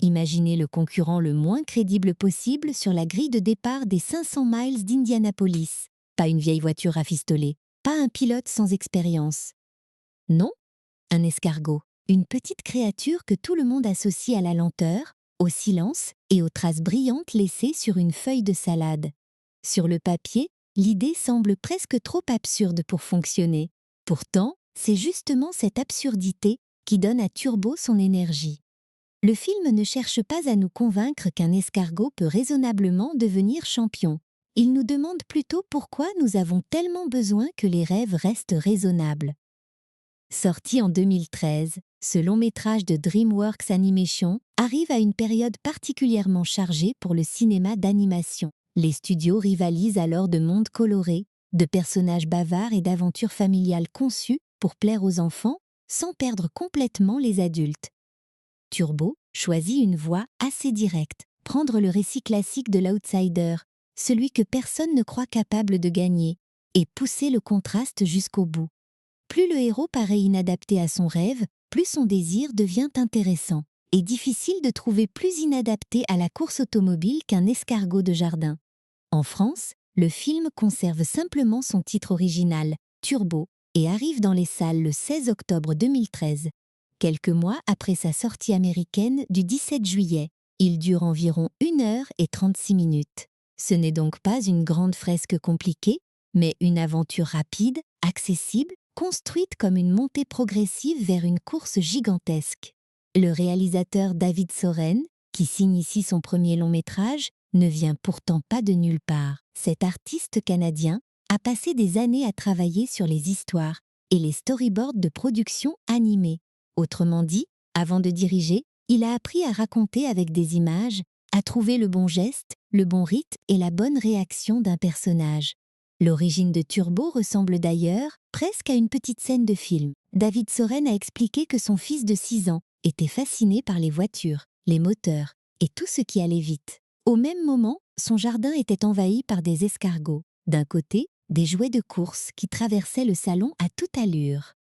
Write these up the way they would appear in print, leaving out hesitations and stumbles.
Imaginez le concurrent le moins crédible possible sur la grille de départ des 500 miles d'Indianapolis. Pas une vieille voiture rafistolée, pas un pilote sans expérience. Non, un escargot, une petite créature que tout le monde associe à la lenteur, au silence et aux traces brillantes laissées sur une feuille de salade. Sur le papier, l'idée semble presque trop absurde pour fonctionner. Pourtant, c'est justement cette absurdité qui donne à Turbo son énergie. Le film ne cherche pas à nous convaincre qu'un escargot peut raisonnablement devenir champion. Il nous demande plutôt pourquoi nous avons tellement besoin que les rêves restent raisonnables. Sorti en 2013, ce long-métrage de DreamWorks Animation arrive à une période particulièrement chargée pour le cinéma d'animation. Les studios rivalisent alors de mondes colorés, de personnages bavards et d'aventures familiales conçues pour plaire aux enfants sans perdre complètement les adultes. Turbo choisit une voie assez directe, prendre le récit classique de l'outsider, celui que personne ne croit capable de gagner, et pousser le contraste jusqu'au bout. Plus le héros paraît inadapté à son rêve, plus son désir devient intéressant, et difficile de trouver plus inadapté à la course automobile qu'un escargot de jardin. En France, le film conserve simplement son titre original, Turbo, et arrive dans les salles le 16 octobre 2013. Quelques mois après sa sortie américaine du 17 juillet, il dure environ 1 h 36 min. Ce n'est donc pas une grande fresque compliquée, mais une aventure rapide, accessible, construite comme une montée progressive vers une course gigantesque. Le réalisateur David Soren, qui signe ici son premier long-métrage, ne vient pourtant pas de nulle part. Cet artiste canadien a passé des années à travailler sur les histoires et les storyboards de production animée. Autrement dit, avant de diriger, il a appris à raconter avec des images, à trouver le bon geste, le bon rythme et la bonne réaction d'un personnage. L'origine de Turbo ressemble d'ailleurs presque à une petite scène de film. David Soren a expliqué que son fils de 6 ans était fasciné par les voitures, les moteurs et tout ce qui allait vite. Au même moment, son jardin était envahi par des escargots. D'un côté, des jouets de course qui traversaient le salon à toute allure.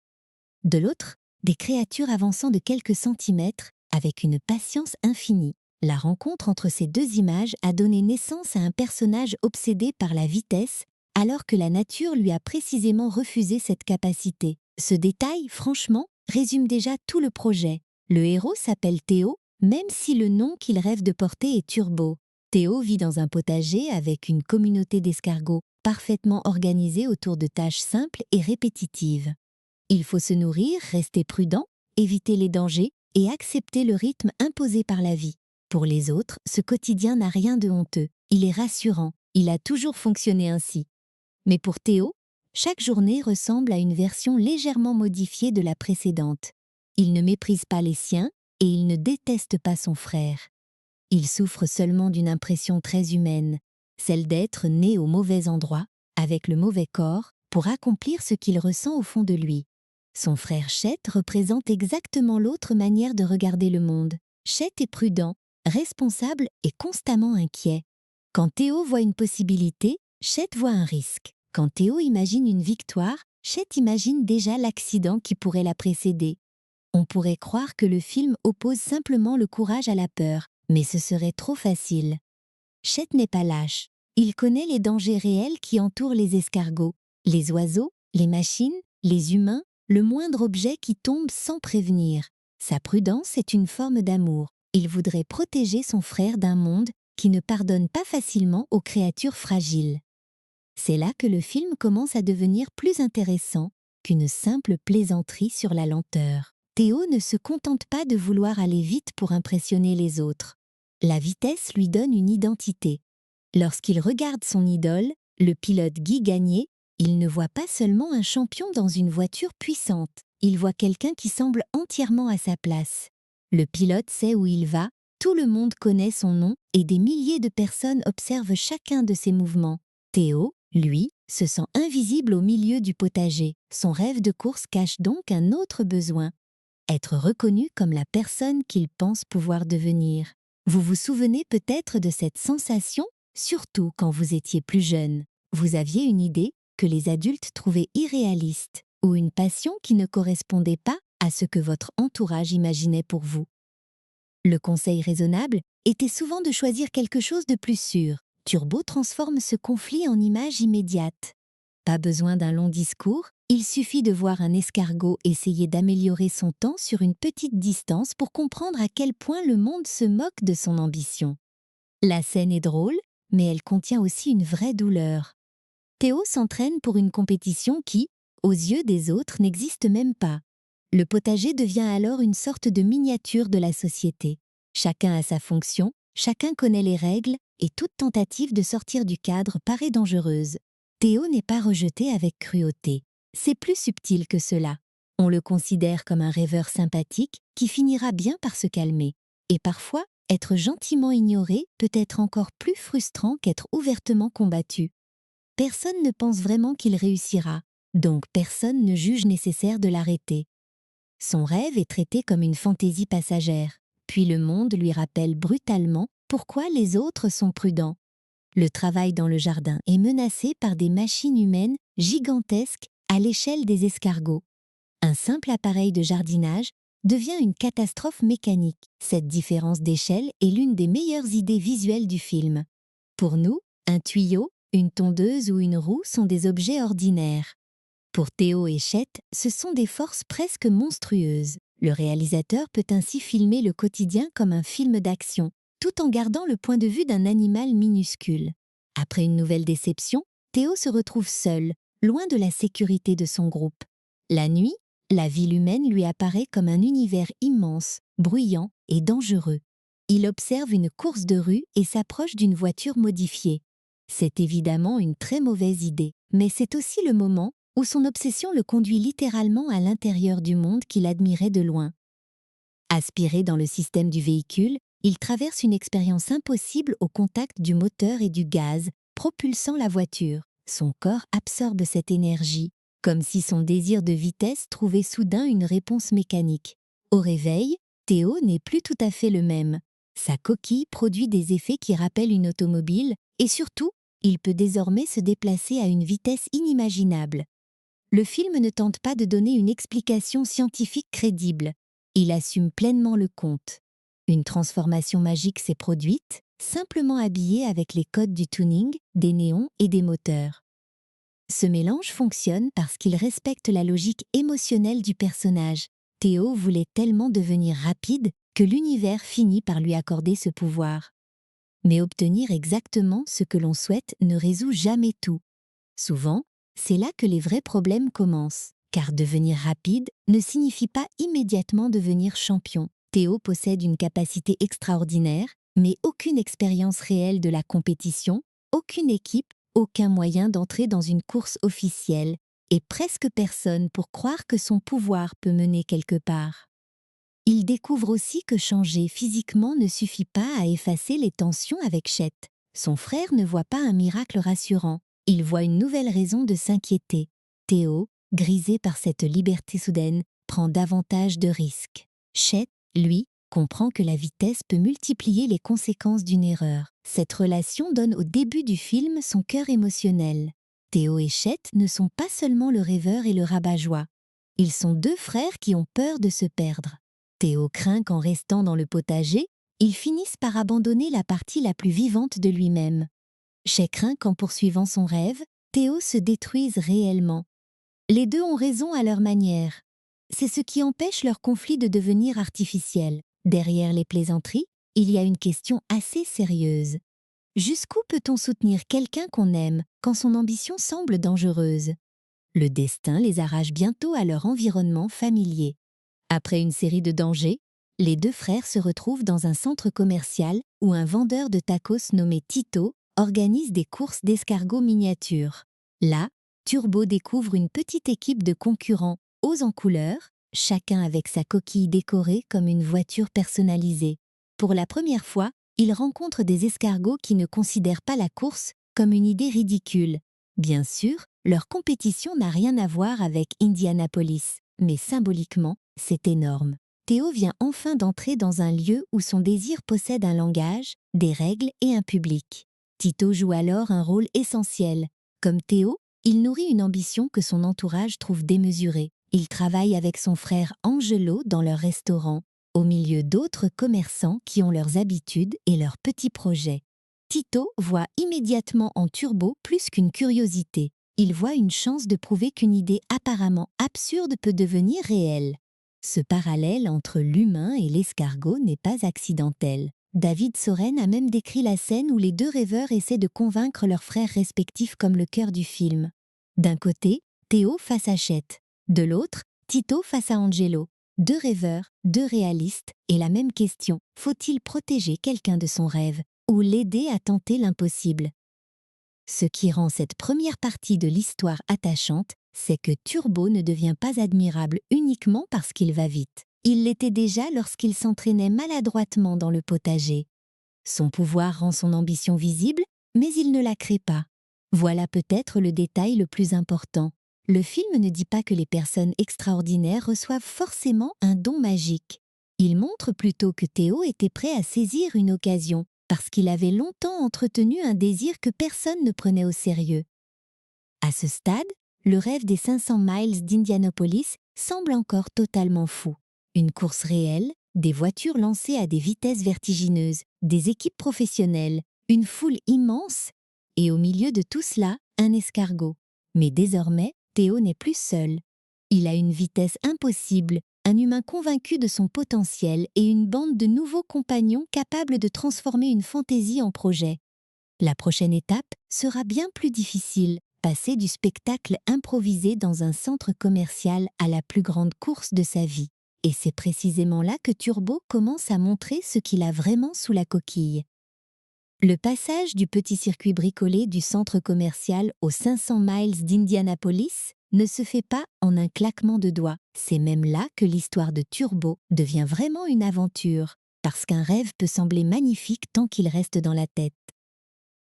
De l'autre, des créatures avançant de quelques centimètres avec une patience infinie. La rencontre entre ces deux images a donné naissance à un personnage obsédé par la vitesse, alors que la nature lui a précisément refusé cette capacité. Ce détail, franchement, résume déjà tout le projet. Le héros s'appelle Théo, même si le nom qu'il rêve de porter est Turbo. Théo vit dans un potager avec une communauté d'escargots parfaitement organisée autour de tâches simples et répétitives. Il faut se nourrir, rester prudent, éviter les dangers et accepter le rythme imposé par la vie. Pour les autres, ce quotidien n'a rien de honteux. Il est rassurant, il a toujours fonctionné ainsi. Mais pour Théo, chaque journée ressemble à une version légèrement modifiée de la précédente. Il ne méprise pas les siens et il ne déteste pas son frère. Il souffre seulement d'une impression très humaine, celle d'être né au mauvais endroit, avec le mauvais corps, pour accomplir ce qu'il ressent au fond de lui. Son frère Chet représente exactement l'autre manière de regarder le monde. Chet est prudent, responsable et constamment inquiet. Quand Théo voit une possibilité, Chet voit un risque. Quand Théo imagine une victoire, Chet imagine déjà l'accident qui pourrait la précéder. On pourrait croire que le film oppose simplement le courage à la peur, mais ce serait trop facile. Chet n'est pas lâche. Il connaît les dangers réels qui entourent les escargots, les oiseaux, les machines, les humains, le moindre objet qui tombe sans prévenir. Sa prudence est une forme d'amour. Il voudrait protéger son frère d'un monde qui ne pardonne pas facilement aux créatures fragiles. C'est là que le film commence à devenir plus intéressant qu'une simple plaisanterie sur la lenteur. Théo ne se contente pas de vouloir aller vite pour impressionner les autres. La vitesse lui donne une identité. Lorsqu'il regarde son idole, le pilote Guy Gagné, il ne voit pas seulement un champion dans une voiture puissante, il voit quelqu'un qui semble entièrement à sa place. Le pilote sait où il va, tout le monde connaît son nom et des milliers de personnes observent chacun de ses mouvements. Théo, lui, se sent invisible au milieu du potager. Son rêve de course cache donc un autre besoin. Être reconnu comme la personne qu'il pense pouvoir devenir. Vous vous souvenez peut-être de cette sensation, surtout quand vous étiez plus jeune. Vous aviez une idée que les adultes trouvaient irréaliste ou une passion qui ne correspondait pas à ce que votre entourage imaginait pour vous. Le conseil raisonnable était souvent de choisir quelque chose de plus sûr. Turbo transforme ce conflit en image immédiate. Pas besoin d'un long discours, il suffit de voir un escargot essayer d'améliorer son temps sur une petite distance pour comprendre à quel point le monde se moque de son ambition. La scène est drôle, mais elle contient aussi une vraie douleur. Théo s'entraîne pour une compétition qui, aux yeux des autres, n'existe même pas. Le potager devient alors une sorte de miniature de la société. Chacun a sa fonction, chacun connaît les règles, et toute tentative de sortir du cadre paraît dangereuse. Théo n'est pas rejeté avec cruauté. C'est plus subtil que cela. On le considère comme un rêveur sympathique qui finira bien par se calmer. Et parfois, être gentiment ignoré peut être encore plus frustrant qu'être ouvertement combattu. Personne ne pense vraiment qu'il réussira, donc personne ne juge nécessaire de l'arrêter. Son rêve est traité comme une fantaisie passagère, puis le monde lui rappelle brutalement pourquoi les autres sont prudents. Le travail dans le jardin est menacé par des machines humaines gigantesques à l'échelle des escargots. Un simple appareil de jardinage devient une catastrophe mécanique. Cette différence d'échelle est l'une des meilleures idées visuelles du film. Pour nous, un tuyau, une tondeuse ou une roue sont des objets ordinaires. Pour Théo et Chet, ce sont des forces presque monstrueuses. Le réalisateur peut ainsi filmer le quotidien comme un film d'action, tout en gardant le point de vue d'un animal minuscule. Après une nouvelle déception, Théo se retrouve seul, loin de la sécurité de son groupe. La nuit, la ville humaine lui apparaît comme un univers immense, bruyant et dangereux. Il observe une course de rue et s'approche d'une voiture modifiée. C'est évidemment une très mauvaise idée, mais c'est aussi le moment où son obsession le conduit littéralement à l'intérieur du monde qu'il admirait de loin. Aspiré dans le système du véhicule, il traverse une expérience impossible au contact du moteur et du gaz, propulsant la voiture. Son corps absorbe cette énergie, comme si son désir de vitesse trouvait soudain une réponse mécanique. Au réveil, Théo n'est plus tout à fait le même. Sa coquille produit des effets qui rappellent une automobile, et surtout, il peut désormais se déplacer à une vitesse inimaginable. Le film ne tente pas de donner une explication scientifique crédible. Il assume pleinement le conte. Une transformation magique s'est produite, simplement habillée avec les codes du tuning, des néons et des moteurs. Ce mélange fonctionne parce qu'il respecte la logique émotionnelle du personnage. Théo voulait tellement devenir rapide que l'univers finit par lui accorder ce pouvoir. Mais obtenir exactement ce que l'on souhaite ne résout jamais tout. Souvent, c'est là que les vrais problèmes commencent, car devenir rapide ne signifie pas immédiatement devenir champion. Théo possède une capacité extraordinaire, mais aucune expérience réelle de la compétition, aucune équipe, aucun moyen d'entrer dans une course officielle, et presque personne pour croire que son pouvoir peut mener quelque part. Il découvre aussi que changer physiquement ne suffit pas à effacer les tensions avec Chet. Son frère ne voit pas un miracle rassurant. Il voit une nouvelle raison de s'inquiéter. Théo, grisé par cette liberté soudaine, prend davantage de risques. Chet, lui, comprend que la vitesse peut multiplier les conséquences d'une erreur. Cette relation donne au début du film son cœur émotionnel. Théo et Chet ne sont pas seulement le rêveur et le rabat-joie. Ils sont deux frères qui ont peur de se perdre. Théo craint qu'en restant dans le potager, il finisse par abandonner la partie la plus vivante de lui-même. Chet craint qu'en poursuivant son rêve, Théo se détruise réellement. Les deux ont raison à leur manière. C'est ce qui empêche leur conflit de devenir artificiel. Derrière les plaisanteries, il y a une question assez sérieuse. Jusqu'où peut-on soutenir quelqu'un qu'on aime quand son ambition semble dangereuse? Le destin les arrache bientôt à leur environnement familier. Après une série de dangers, les deux frères se retrouvent dans un centre commercial où un vendeur de tacos nommé Tito organise des courses d'escargots miniatures. Là, Turbo découvre une petite équipe de concurrents hauts en couleur, chacun avec sa coquille décorée comme une voiture personnalisée. Pour la première fois, il rencontre des escargots qui ne considèrent pas la course comme une idée ridicule. Bien sûr, leur compétition n'a rien à voir avec Indianapolis, mais symboliquement, c'est énorme. Théo vient enfin d'entrer dans un lieu où son désir possède un langage, des règles et un public. Tito joue alors un rôle essentiel. Comme Théo, il nourrit une ambition que son entourage trouve démesurée. Il travaille avec son frère Angelo dans leur restaurant. au milieu d'autres commerçants qui ont leurs habitudes et leurs petits projets. Tito voit immédiatement en Turbo plus qu'une curiosité. Il voit une chance de prouver qu'une idée apparemment absurde peut devenir réelle. Ce parallèle entre l'humain et l'escargot n'est pas accidentel. David Soren a même décrit la scène où les deux rêveurs essaient de convaincre leurs frères respectifs comme le cœur du film. D'un côté, Théo face à Chet. De l'autre, Tito face à Angelo. Deux rêveurs, deux réalistes, et la même question, faut-il protéger quelqu'un de son rêve ou l'aider à tenter l'impossible? Ce qui rend cette première partie de l'histoire attachante, c'est que Turbo ne devient pas admirable uniquement parce qu'il va vite. Il l'était déjà lorsqu'il s'entraînait maladroitement dans le potager. Son pouvoir rend son ambition visible, mais il ne la crée pas. Voilà peut-être le détail le plus important. Le film ne dit pas que les personnes extraordinaires reçoivent forcément un don magique. Il montre plutôt que Théo était prêt à saisir une occasion, parce qu'il avait longtemps entretenu un désir que personne ne prenait au sérieux. À ce stade, le rêve des 500 miles d'Indianapolis semble encore totalement fou. Une course réelle, des voitures lancées à des vitesses vertigineuses, des équipes professionnelles, une foule immense, et au milieu de tout cela, un escargot. Mais désormais, Théo n'est plus seul. Il a une vitesse impossible, un humain convaincu de son potentiel et une bande de nouveaux compagnons capables de transformer une fantaisie en projet. La prochaine étape sera bien plus difficile, passer du spectacle improvisé dans un centre commercial à la plus grande course de sa vie. Et c'est précisément là que Turbo commence à montrer ce qu'il a vraiment sous la coquille. Le passage du petit circuit bricolé du centre commercial aux 500 miles d'Indianapolis ne se fait pas en un claquement de doigts. C'est même là que l'histoire de Turbo devient vraiment une aventure, parce qu'un rêve peut sembler magnifique tant qu'il reste dans la tête.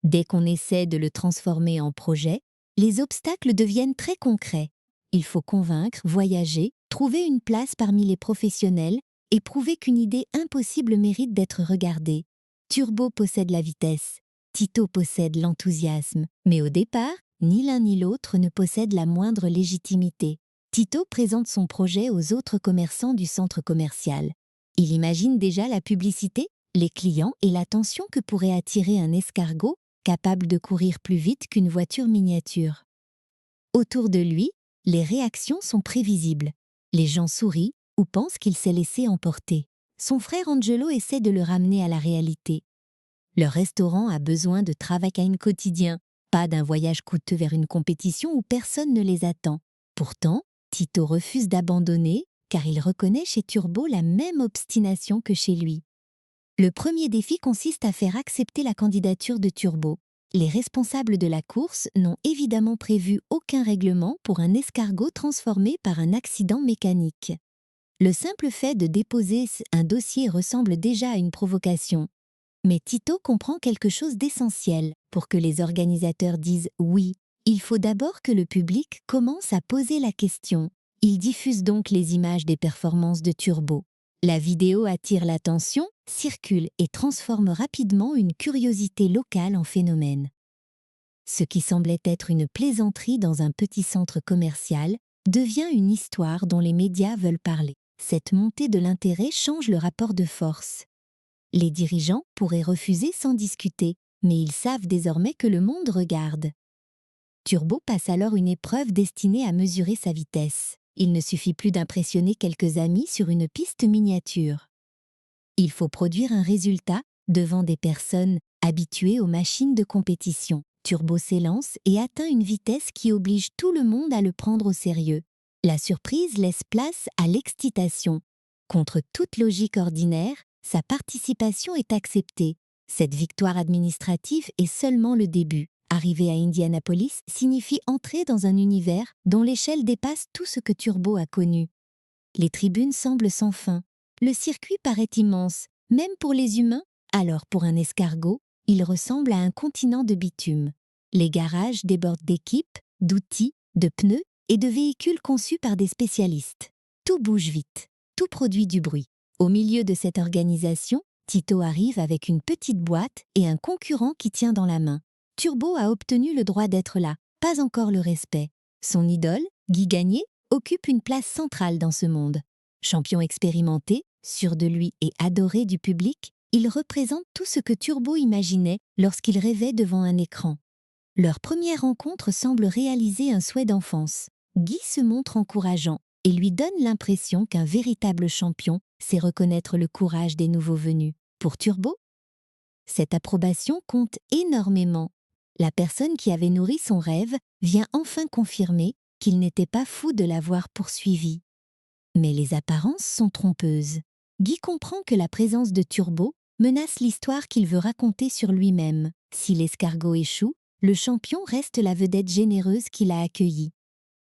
Dès qu'on essaie de le transformer en projet, les obstacles deviennent très concrets. Il faut convaincre, voyager, trouver une place parmi les professionnels et prouver qu'une idée impossible mérite d'être regardée. Turbo possède la vitesse, Tito possède l'enthousiasme, mais au départ, ni l'un ni l'autre ne possède la moindre légitimité. Tito présente son projet aux autres commerçants du centre commercial. Il imagine déjà la publicité, les clients et l'attention que pourrait attirer un escargot capable de courir plus vite qu'une voiture miniature. Autour de lui, les réactions sont prévisibles. Les gens sourient ou pensent qu'il s'est laissé emporter. Son frère Angelo essaie de le ramener à la réalité. Leur restaurant a besoin de travail quotidien, pas d'un voyage coûteux vers une compétition où personne ne les attend. Pourtant, Tito refuse d'abandonner car il reconnaît chez Turbo la même obstination que chez lui. Le premier défi consiste à faire accepter la candidature de Turbo. Les responsables de la course n'ont évidemment prévu aucun règlement pour un escargot transformé par un accident mécanique. Le simple fait de déposer un dossier ressemble déjà à une provocation. Mais Tito comprend quelque chose d'essentiel. Pour que les organisateurs disent oui, il faut d'abord que le public commence à poser la question. Il diffuse donc les images des performances de Turbo. La vidéo attire l'attention, circule et transforme rapidement une curiosité locale en phénomène. Ce qui semblait être une plaisanterie dans un petit centre commercial devient une histoire dont les médias veulent parler. Cette montée de l'intérêt change le rapport de force. Les dirigeants pourraient refuser sans discuter, mais ils savent désormais que le monde regarde. Turbo passe alors une épreuve destinée à mesurer sa vitesse. Il ne suffit plus d'impressionner quelques amis sur une piste miniature. Il faut produire un résultat devant des personnes habituées aux machines de compétition. Turbo s'élance et atteint une vitesse qui oblige tout le monde à le prendre au sérieux. La surprise laisse place à l'excitation. Contre toute logique ordinaire, sa participation est acceptée. Cette victoire administrative est seulement le début. Arriver à Indianapolis signifie entrer dans un univers dont l'échelle dépasse tout ce que Turbo a connu. Les tribunes semblent sans fin. Le circuit paraît immense, même pour les humains, alors pour un escargot, il ressemble à un continent de bitume. Les garages débordent d'équipes, d'outils, de pneus et de véhicules conçus par des spécialistes. Tout bouge vite, tout produit du bruit. Au milieu de cette organisation, Tito arrive avec une petite boîte et un concurrent qui tient dans la main. Turbo a obtenu le droit d'être là, pas encore le respect. Son idole, Guy Gagné, occupe une place centrale dans ce monde. Champion expérimenté, Sûr de lui et adoré du public, il représente tout ce que Turbo imaginait lorsqu'il rêvait devant un écran. Leur première rencontre semble réaliser un souhait d'enfance. Guy se montre encourageant et lui donne l'impression qu'un véritable champion sait reconnaître le courage des nouveaux venus. Pour Turbo, cette approbation compte énormément. La personne qui avait nourri son rêve vient enfin confirmer qu'il n'était pas fou de l'avoir poursuivi. Mais les apparences sont trompeuses. Guy comprend que la présence de Turbo menace l'histoire qu'il veut raconter sur lui-même. Si l'escargot échoue, le champion reste la vedette généreuse qu'il a accueillie.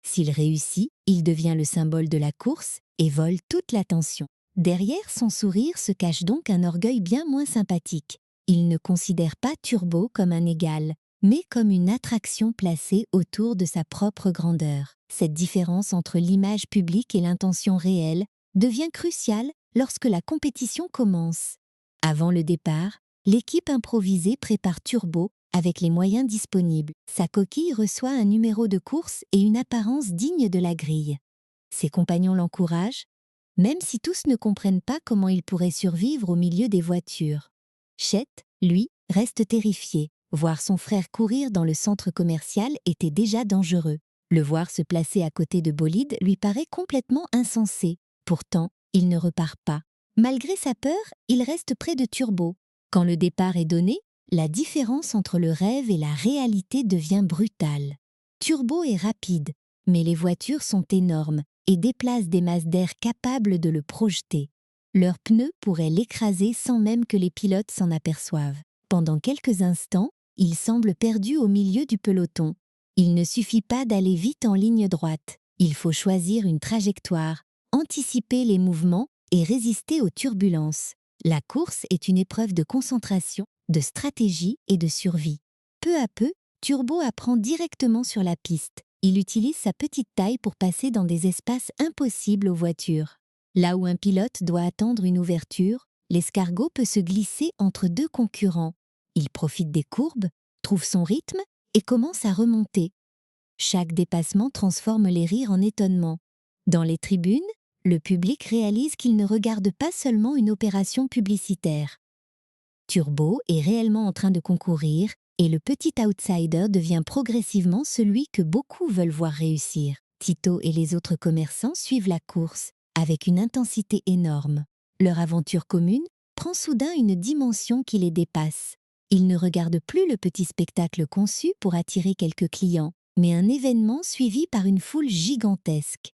S'il réussit, il devient le symbole de la course et vole toute l'attention. Derrière son sourire se cache donc un orgueil bien moins sympathique. Il ne considère pas Turbo comme un égal, mais comme une attraction placée autour de sa propre grandeur. Cette différence entre l'image publique et l'intention réelle devient cruciale lorsque la compétition commence. Avant le départ, l'équipe improvisée prépare Turbo avec les moyens disponibles. Sa coquille reçoit un numéro de course et une apparence digne de la grille. Ses compagnons l'encouragent, même si tous ne comprennent pas comment il pourrait survivre au milieu des voitures. Chet, lui, reste terrifié. Voir son frère courir dans le centre commercial était déjà dangereux. Le voir se placer à côté de Bolide lui paraît complètement insensé. Pourtant, il ne repart pas. Malgré sa peur, il reste près de Turbo. Quand le départ est donné, la différence entre le rêve et la réalité devient brutale. Turbo est rapide, mais les voitures sont énormes et déplacent des masses d'air capables de le projeter. Leurs pneus pourraient l'écraser sans même que les pilotes s'en aperçoivent. Pendant quelques instants, il semble perdu au milieu du peloton. Il ne suffit pas d'aller vite en ligne droite. Il faut choisir une trajectoire, anticiper les mouvements et résister aux turbulences. La course est une épreuve de concentration, de stratégie et de survie. Peu à peu, Turbo apprend directement sur la piste. Il utilise sa petite taille pour passer dans des espaces impossibles aux voitures. Là où un pilote doit attendre une ouverture, l'escargot peut se glisser entre deux concurrents. Il profite des courbes, trouve son rythme et commence à remonter. Chaque dépassement transforme les rires en étonnement. Dans les tribunes, le public réalise qu'il ne regarde pas seulement une opération publicitaire. Turbo est réellement en train de concourir et le petit outsider devient progressivement celui que beaucoup veulent voir réussir. Tito et les autres commerçants suivent la course avec une intensité énorme. Leur aventure commune prend soudain une dimension qui les dépasse. Ils ne regardent plus le petit spectacle conçu pour attirer quelques clients, mais un événement suivi par une foule gigantesque.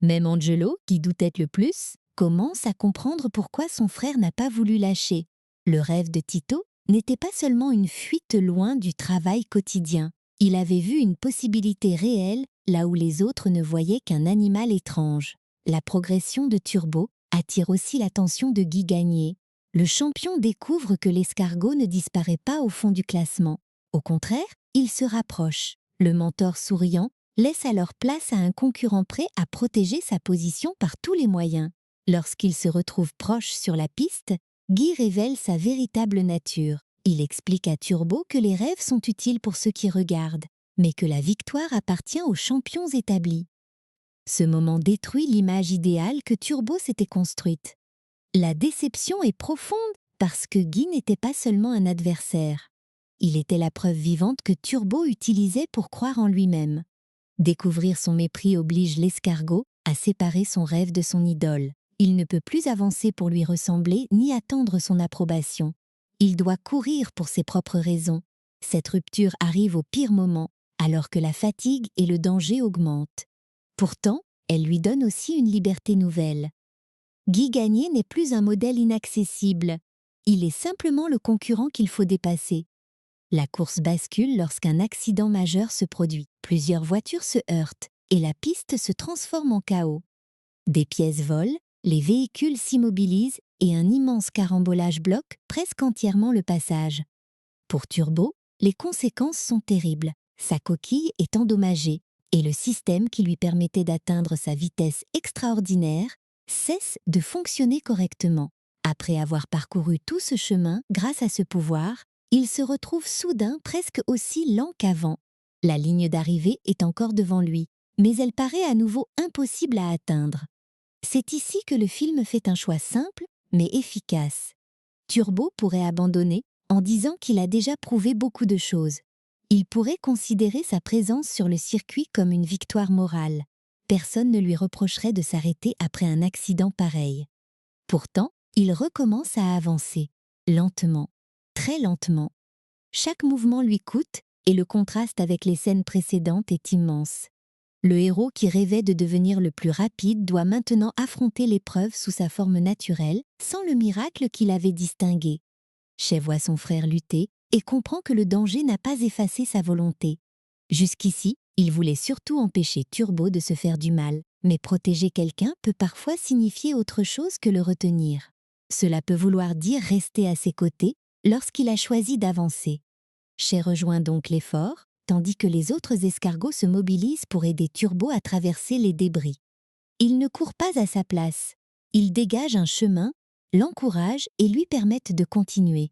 Même Angelo, qui doutait le plus, commence à comprendre pourquoi son frère n'a pas voulu lâcher. Le rêve de Tito n'était pas seulement une fuite loin du travail quotidien. Il avait vu une possibilité réelle là où les autres ne voyaient qu'un animal étrange. La progression de Turbo attire aussi l'attention de Guy Gagné. Le champion découvre que l'escargot ne disparaît pas au fond du classement. Au contraire, il se rapproche. Le mentor souriant laisse alors place à un concurrent prêt à protéger sa position par tous les moyens. Lorsqu'il se retrouve proche sur la piste, Guy révèle sa véritable nature. Il explique à Turbo que les rêves sont utiles pour ceux qui regardent, mais que la victoire appartient aux champions établis. Ce moment détruit l'image idéale que Turbo s'était construite. La déception est profonde parce que Guy n'était pas seulement un adversaire. Il était la preuve vivante que Turbo utilisait pour croire en lui-même. Découvrir son mépris oblige l'escargot à séparer son rêve de son idole. Il ne peut plus avancer pour lui ressembler ni attendre son approbation. Il doit courir pour ses propres raisons. Cette rupture arrive au pire moment, alors que la fatigue et le danger augmentent. Pourtant, elle lui donne aussi une liberté nouvelle. Guy Gagné n'est plus un modèle inaccessible. Il est simplement le concurrent qu'il faut dépasser. La course bascule lorsqu'un accident majeur se produit. Plusieurs voitures se heurtent et la piste se transforme en chaos. Des pièces volent, les véhicules s'immobilisent et un immense carambolage bloque presque entièrement le passage. Pour Turbo, les conséquences sont terribles. Sa coquille est endommagée et le système qui lui permettait d'atteindre sa vitesse extraordinaire cesse de fonctionner correctement. Après avoir parcouru tout ce chemin grâce à ce pouvoir, il se retrouve soudain presque aussi lent qu'avant. La ligne d'arrivée est encore devant lui, mais elle paraît à nouveau impossible à atteindre. C'est ici que le film fait un choix simple, mais efficace. Turbo pourrait abandonner en disant qu'il a déjà prouvé beaucoup de choses. Il pourrait considérer sa présence sur le circuit comme une victoire morale. Personne ne lui reprocherait de s'arrêter après un accident pareil. Pourtant, il recommence à avancer, lentement, très lentement. Chaque mouvement lui coûte et le contraste avec les scènes précédentes est immense. Le héros qui rêvait de devenir le plus rapide doit maintenant affronter l'épreuve sous sa forme naturelle, sans le miracle qui l'avait distingué. Shay voit son frère lutter et comprend que le danger n'a pas effacé sa volonté. Jusqu'ici, il voulait surtout empêcher Turbo de se faire du mal, mais protéger quelqu'un peut parfois signifier autre chose que le retenir. Cela peut vouloir dire rester à ses côtés lorsqu'il a choisi d'avancer. Shay rejoint donc l'effort, tandis que les autres escargots se mobilisent pour aider Turbo à traverser les débris. Ils ne courent pas à sa place. Ils dégagent un chemin, l'encouragent et lui permettent de continuer.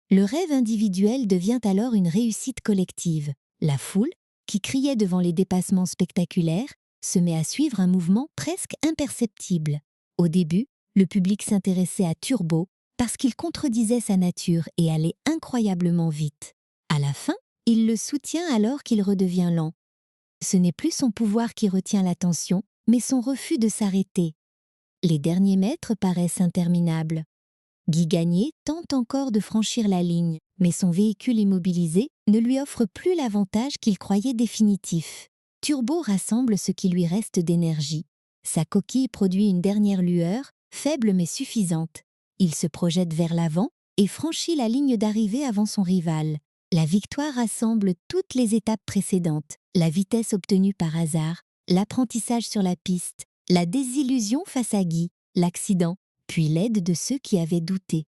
Le rêve individuel devient alors une réussite collective. La foule, qui criait devant les dépassements spectaculaires, se met à suivre un mouvement presque imperceptible. Au début, le public s'intéressait à Turbo parce qu'il contredisait sa nature et allait incroyablement vite. À la fin, il le soutient alors qu'il redevient lent. Ce n'est plus son pouvoir qui retient l'attention, mais son refus de s'arrêter. Les derniers mètres paraissent interminables. Guy Gagné tente encore de franchir la ligne, mais son véhicule immobilisé ne lui offre plus l'avantage qu'il croyait définitif. Turbo rassemble ce qui lui reste d'énergie. Sa coquille produit une dernière lueur, faible mais suffisante. Il se projette vers l'avant et franchit la ligne d'arrivée avant son rival. La victoire rassemble toutes les étapes précédentes, la vitesse obtenue par hasard, l'apprentissage sur la piste, la désillusion face à Guy, l'accident, puis l'aide de ceux qui avaient douté.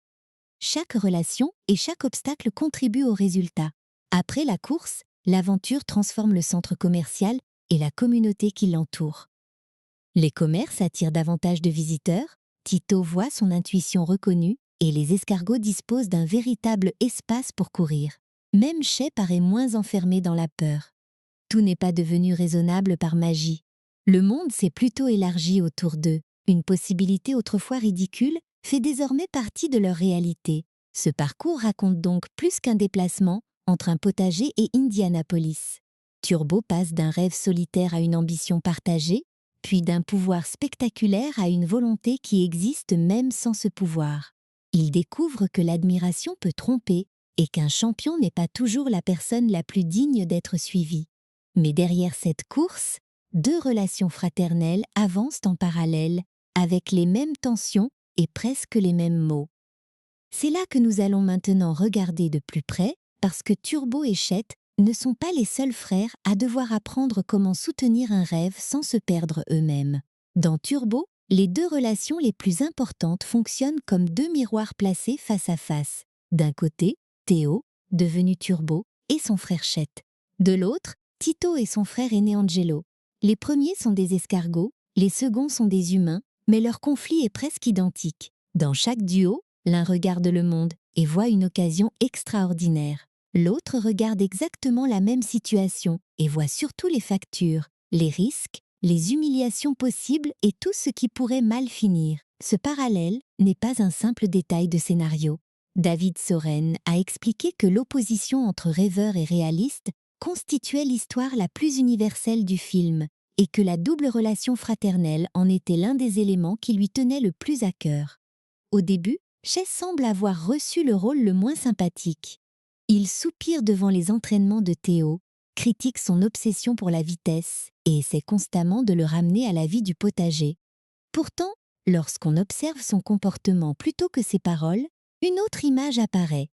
Chaque relation et chaque obstacle contribuent au résultat. Après la course, l'aventure transforme le centre commercial et la communauté qui l'entoure. Les commerces attirent davantage de visiteurs, Tito voit son intuition reconnue et les escargots disposent d'un véritable espace pour courir. Même Shay paraît moins enfermé dans la peur. Tout n'est pas devenu raisonnable par magie. Le monde s'est plutôt élargi autour d'eux. Une possibilité autrefois ridicule fait désormais partie de leur réalité. Ce parcours raconte donc plus qu'un déplacement entre un potager et Indianapolis. Turbo passe d'un rêve solitaire à une ambition partagée, puis d'un pouvoir spectaculaire à une volonté qui existe même sans ce pouvoir. Il découvre que l'admiration peut tromper et qu'un champion n'est pas toujours la personne la plus digne d'être suivie. Mais derrière cette course, deux relations fraternelles avancent en parallèle, avec les mêmes tensions et presque les mêmes mots. C'est là que nous allons maintenant regarder de plus près, parce que Turbo et Chet ne sont pas les seuls frères à devoir apprendre comment soutenir un rêve sans se perdre eux-mêmes. Dans Turbo, les deux relations les plus importantes fonctionnent comme deux miroirs placés face à face. D'un côté, Théo, devenu Turbo, et son frère Chet. De l'autre, Tito et son frère aîné Angelo. Les premiers sont des escargots, les seconds sont des humains, mais leur conflit est presque identique. Dans chaque duo, l'un regarde le monde et voit une occasion extraordinaire. L'autre regarde exactement la même situation et voit surtout les factures, les risques, les humiliations possibles et tout ce qui pourrait mal finir. Ce parallèle n'est pas un simple détail de scénario. David Soren a expliqué que l'opposition entre rêveur et réaliste constituait l'histoire la plus universelle du film et que la double relation fraternelle en était l'un des éléments qui lui tenait le plus à cœur. Au début, Shay semble avoir reçu le rôle le moins sympathique. Il soupire devant les entraînements de Théo, critique son obsession pour la vitesse et essaie constamment de le ramener à la vie du potager. Pourtant, lorsqu'on observe son comportement plutôt que ses paroles, une autre image apparaît.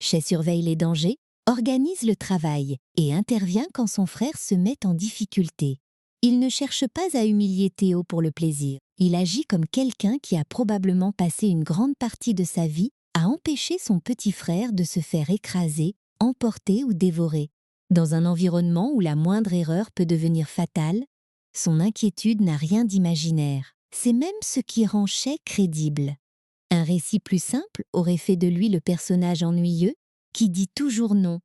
Shay surveille les dangers, organise le travail et intervient quand son frère se met en difficulté. Il ne cherche pas à humilier Théo pour le plaisir. Il agit comme quelqu'un qui a probablement passé une grande partie de sa vie à empêcher son petit frère de se faire écraser, emporter ou dévorer. Dans un environnement où la moindre erreur peut devenir fatale, son inquiétude n'a rien d'imaginaire. C'est même ce qui rend Shay crédible. Un récit plus simple aurait fait de lui le personnage ennuyeux qui dit toujours non,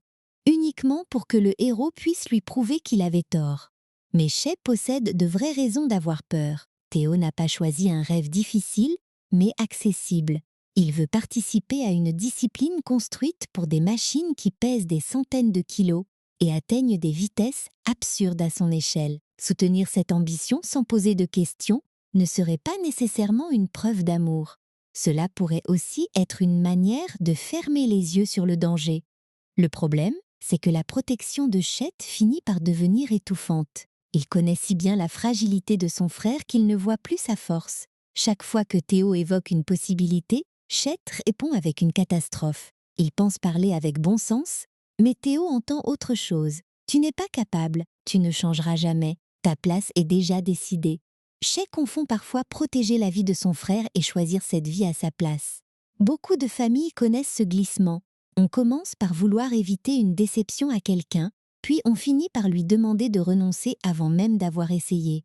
uniquement pour que le héros puisse lui prouver qu'il avait tort. Mais Shay possède de vraies raisons d'avoir peur. Théo n'a pas choisi un rêve difficile, mais accessible. Il veut participer à une discipline construite pour des machines qui pèsent des centaines de kilos et atteignent des vitesses absurdes à son échelle. Soutenir cette ambition sans poser de questions ne serait pas nécessairement une preuve d'amour. Cela pourrait aussi être une manière de fermer les yeux sur le danger. Le problème, c'est que la protection de Chet finit par devenir étouffante. Il connaît si bien la fragilité de son frère qu'il ne voit plus sa force. Chaque fois que Théo évoque une possibilité, Chet répond avec une catastrophe. Il pense parler avec bon sens, mais Théo entend autre chose. Tu n'es pas capable, tu ne changeras jamais, ta place est déjà décidée. Chet confond parfois protéger la vie de son frère et choisir cette vie à sa place. Beaucoup de familles connaissent ce glissement. On commence par vouloir éviter une déception à quelqu'un, puis on finit par lui demander de renoncer avant même d'avoir essayé.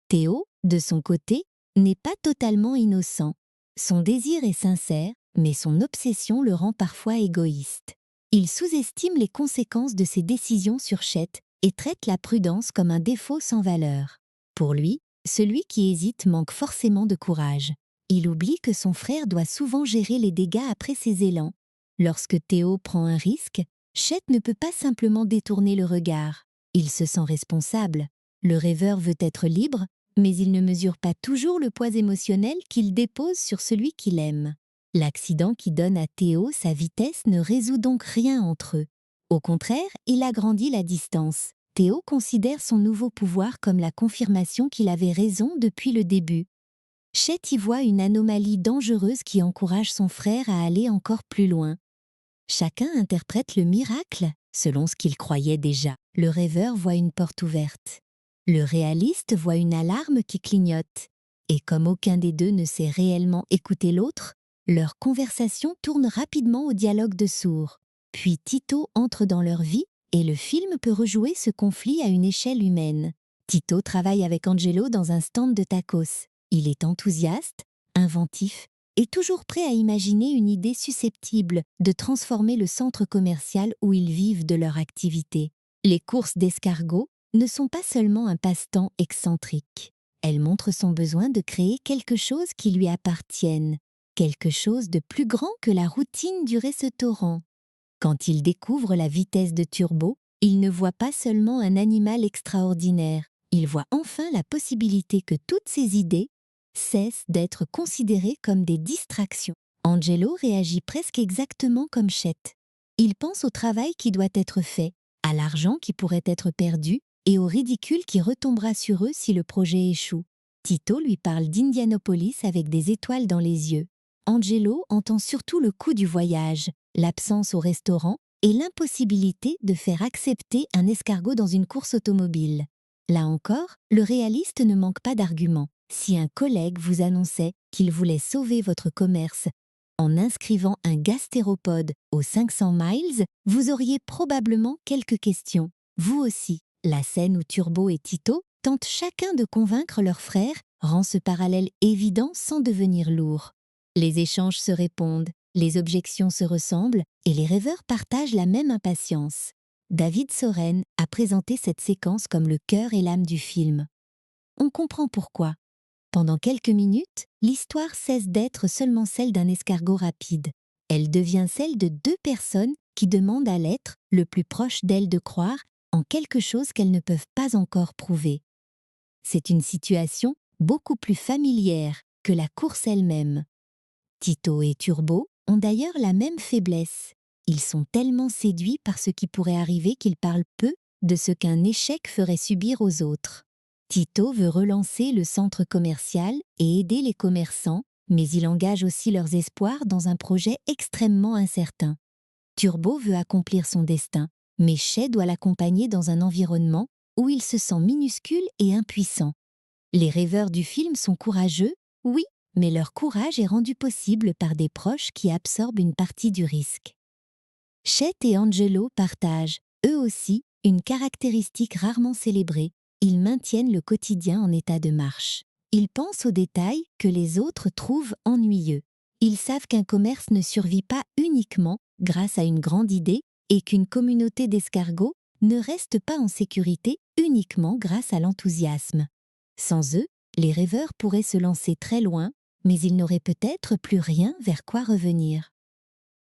Théo, de son côté, n'est pas totalement innocent. Son désir est sincère, mais son obsession le rend parfois égoïste. Il sous-estime les conséquences de ses décisions sur Chet et traite la prudence comme un défaut sans valeur. Pour lui, celui qui hésite manque forcément de courage. Il oublie que son frère doit souvent gérer les dégâts après ses élans. Lorsque Théo prend un risque, Chet ne peut pas simplement détourner le regard. Il se sent responsable. Le rêveur veut être libre, mais il ne mesure pas toujours le poids émotionnel qu'il dépose sur celui qu'il aime. L'accident qui donne à Théo sa vitesse ne résout donc rien entre eux. Au contraire, il agrandit la distance. Théo considère son nouveau pouvoir comme la confirmation qu'il avait raison depuis le début. Chet y voit une anomalie dangereuse qui encourage son frère à aller encore plus loin. Chacun interprète le miracle selon ce qu'il croyait déjà. Le rêveur voit une porte ouverte. Le réaliste voit une alarme qui clignote. Et comme aucun des deux ne sait réellement écouter l'autre, leur conversation tourne rapidement au dialogue de sourds. Puis Tito entre dans leur vie et le film peut rejouer ce conflit à une échelle humaine. Tito travaille avec Angelo dans un stand de tacos. Il est enthousiaste, inventif et toujours prêt à imaginer une idée susceptible de transformer le centre commercial où ils vivent de leur activité. Les courses d'escargots ne sont pas seulement un passe-temps excentrique. Elles montrent son besoin de créer quelque chose qui lui appartienne, quelque chose de plus grand que la routine du restaurant. Quand il découvre la vitesse de Turbo, il ne voit pas seulement un animal extraordinaire, il voit enfin la possibilité que toutes ses idées cessent d'être considérées comme des distractions. Angelo réagit presque exactement comme Chet. Il pense au travail qui doit être fait, à l'argent qui pourrait être perdu et au ridicule qui retombera sur eux si le projet échoue. Tito lui parle d'Indianapolis avec des étoiles dans les yeux. Angelo entend surtout le coût du voyage, l'absence au restaurant et l'impossibilité de faire accepter un escargot dans une course automobile. Là encore, le réaliste ne manque pas d'arguments. Si un collègue vous annonçait qu'il voulait sauver votre commerce en inscrivant un gastéropode aux 500 miles, vous auriez probablement quelques questions. Vous aussi. La scène où Turbo et Tito tentent chacun de convaincre leur frère rend ce parallèle évident sans devenir lourd. Les échanges se répondent, les objections se ressemblent et les rêveurs partagent la même impatience. David Soren a présenté cette séquence comme le cœur et l'âme du film. On comprend pourquoi. Pendant quelques minutes, l'histoire cesse d'être seulement celle d'un escargot rapide. Elle devient celle de deux personnes qui demandent à l'être le plus proche d'elles de croire en quelque chose qu'elles ne peuvent pas encore prouver. C'est une situation beaucoup plus familière que la course elle-même. Tito et Turbo ont d'ailleurs la même faiblesse. Ils sont tellement séduits par ce qui pourrait arriver qu'ils parlent peu de ce qu'un échec ferait subir aux autres. Tito veut relancer le centre commercial et aider les commerçants, mais il engage aussi leurs espoirs dans un projet extrêmement incertain. Turbo veut accomplir son destin, mais Chet doit l'accompagner dans un environnement où il se sent minuscule et impuissant. Les rêveurs du film sont courageux, oui, mais leur courage est rendu possible par des proches qui absorbent une partie du risque. Chet et Angelo partagent, eux aussi, une caractéristique rarement célébrée. Ils maintiennent le quotidien en état de marche. Ils pensent aux détails que les autres trouvent ennuyeux. Ils savent qu'un commerce ne survit pas uniquement grâce à une grande idée et qu'une communauté d'escargots ne reste pas en sécurité uniquement grâce à l'enthousiasme. Sans eux, Les rêveurs pourraient se lancer très loin, mais ils n'auraient peut-être plus rien vers quoi revenir.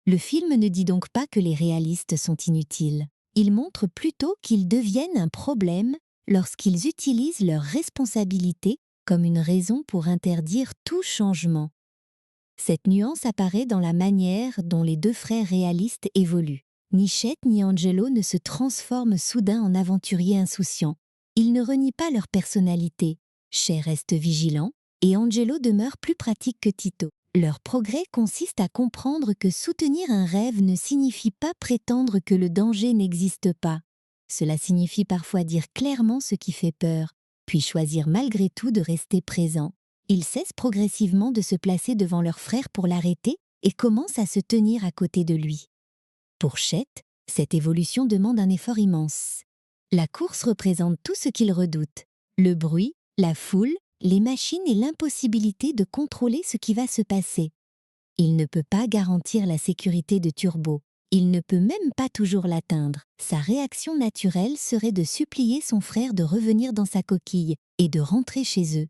Le film ne dit donc pas que les réalistes sont inutiles. Il montre plutôt qu'ils deviennent un problème lorsqu'ils utilisent leur responsabilité comme une raison pour interdire tout changement. Cette nuance apparaît dans la manière dont les deux frères réalistes évoluent. Ni Chet ni Angelo ne se transforment soudain en aventuriers insouciants. Ils ne renient pas leur personnalité. Chet reste vigilant et Angelo demeure plus pratique que Tito. Leur progrès consiste à comprendre que soutenir un rêve ne signifie pas prétendre que le danger n'existe pas. Cela signifie parfois dire clairement ce qui fait peur, puis choisir malgré tout de rester présent. Ils cessent progressivement de se placer devant leur frère pour l'arrêter et commencent à se tenir à côté de lui. Pour Chet, cette évolution demande un effort immense. La course représente tout ce qu'il redoute: le bruit, la foule, les machines et l'impossibilité de contrôler ce qui va se passer. Il ne peut pas garantir la sécurité de Turbo. Il ne peut même pas toujours l'atteindre. Sa réaction naturelle serait de supplier son frère de revenir dans sa coquille et de rentrer chez eux.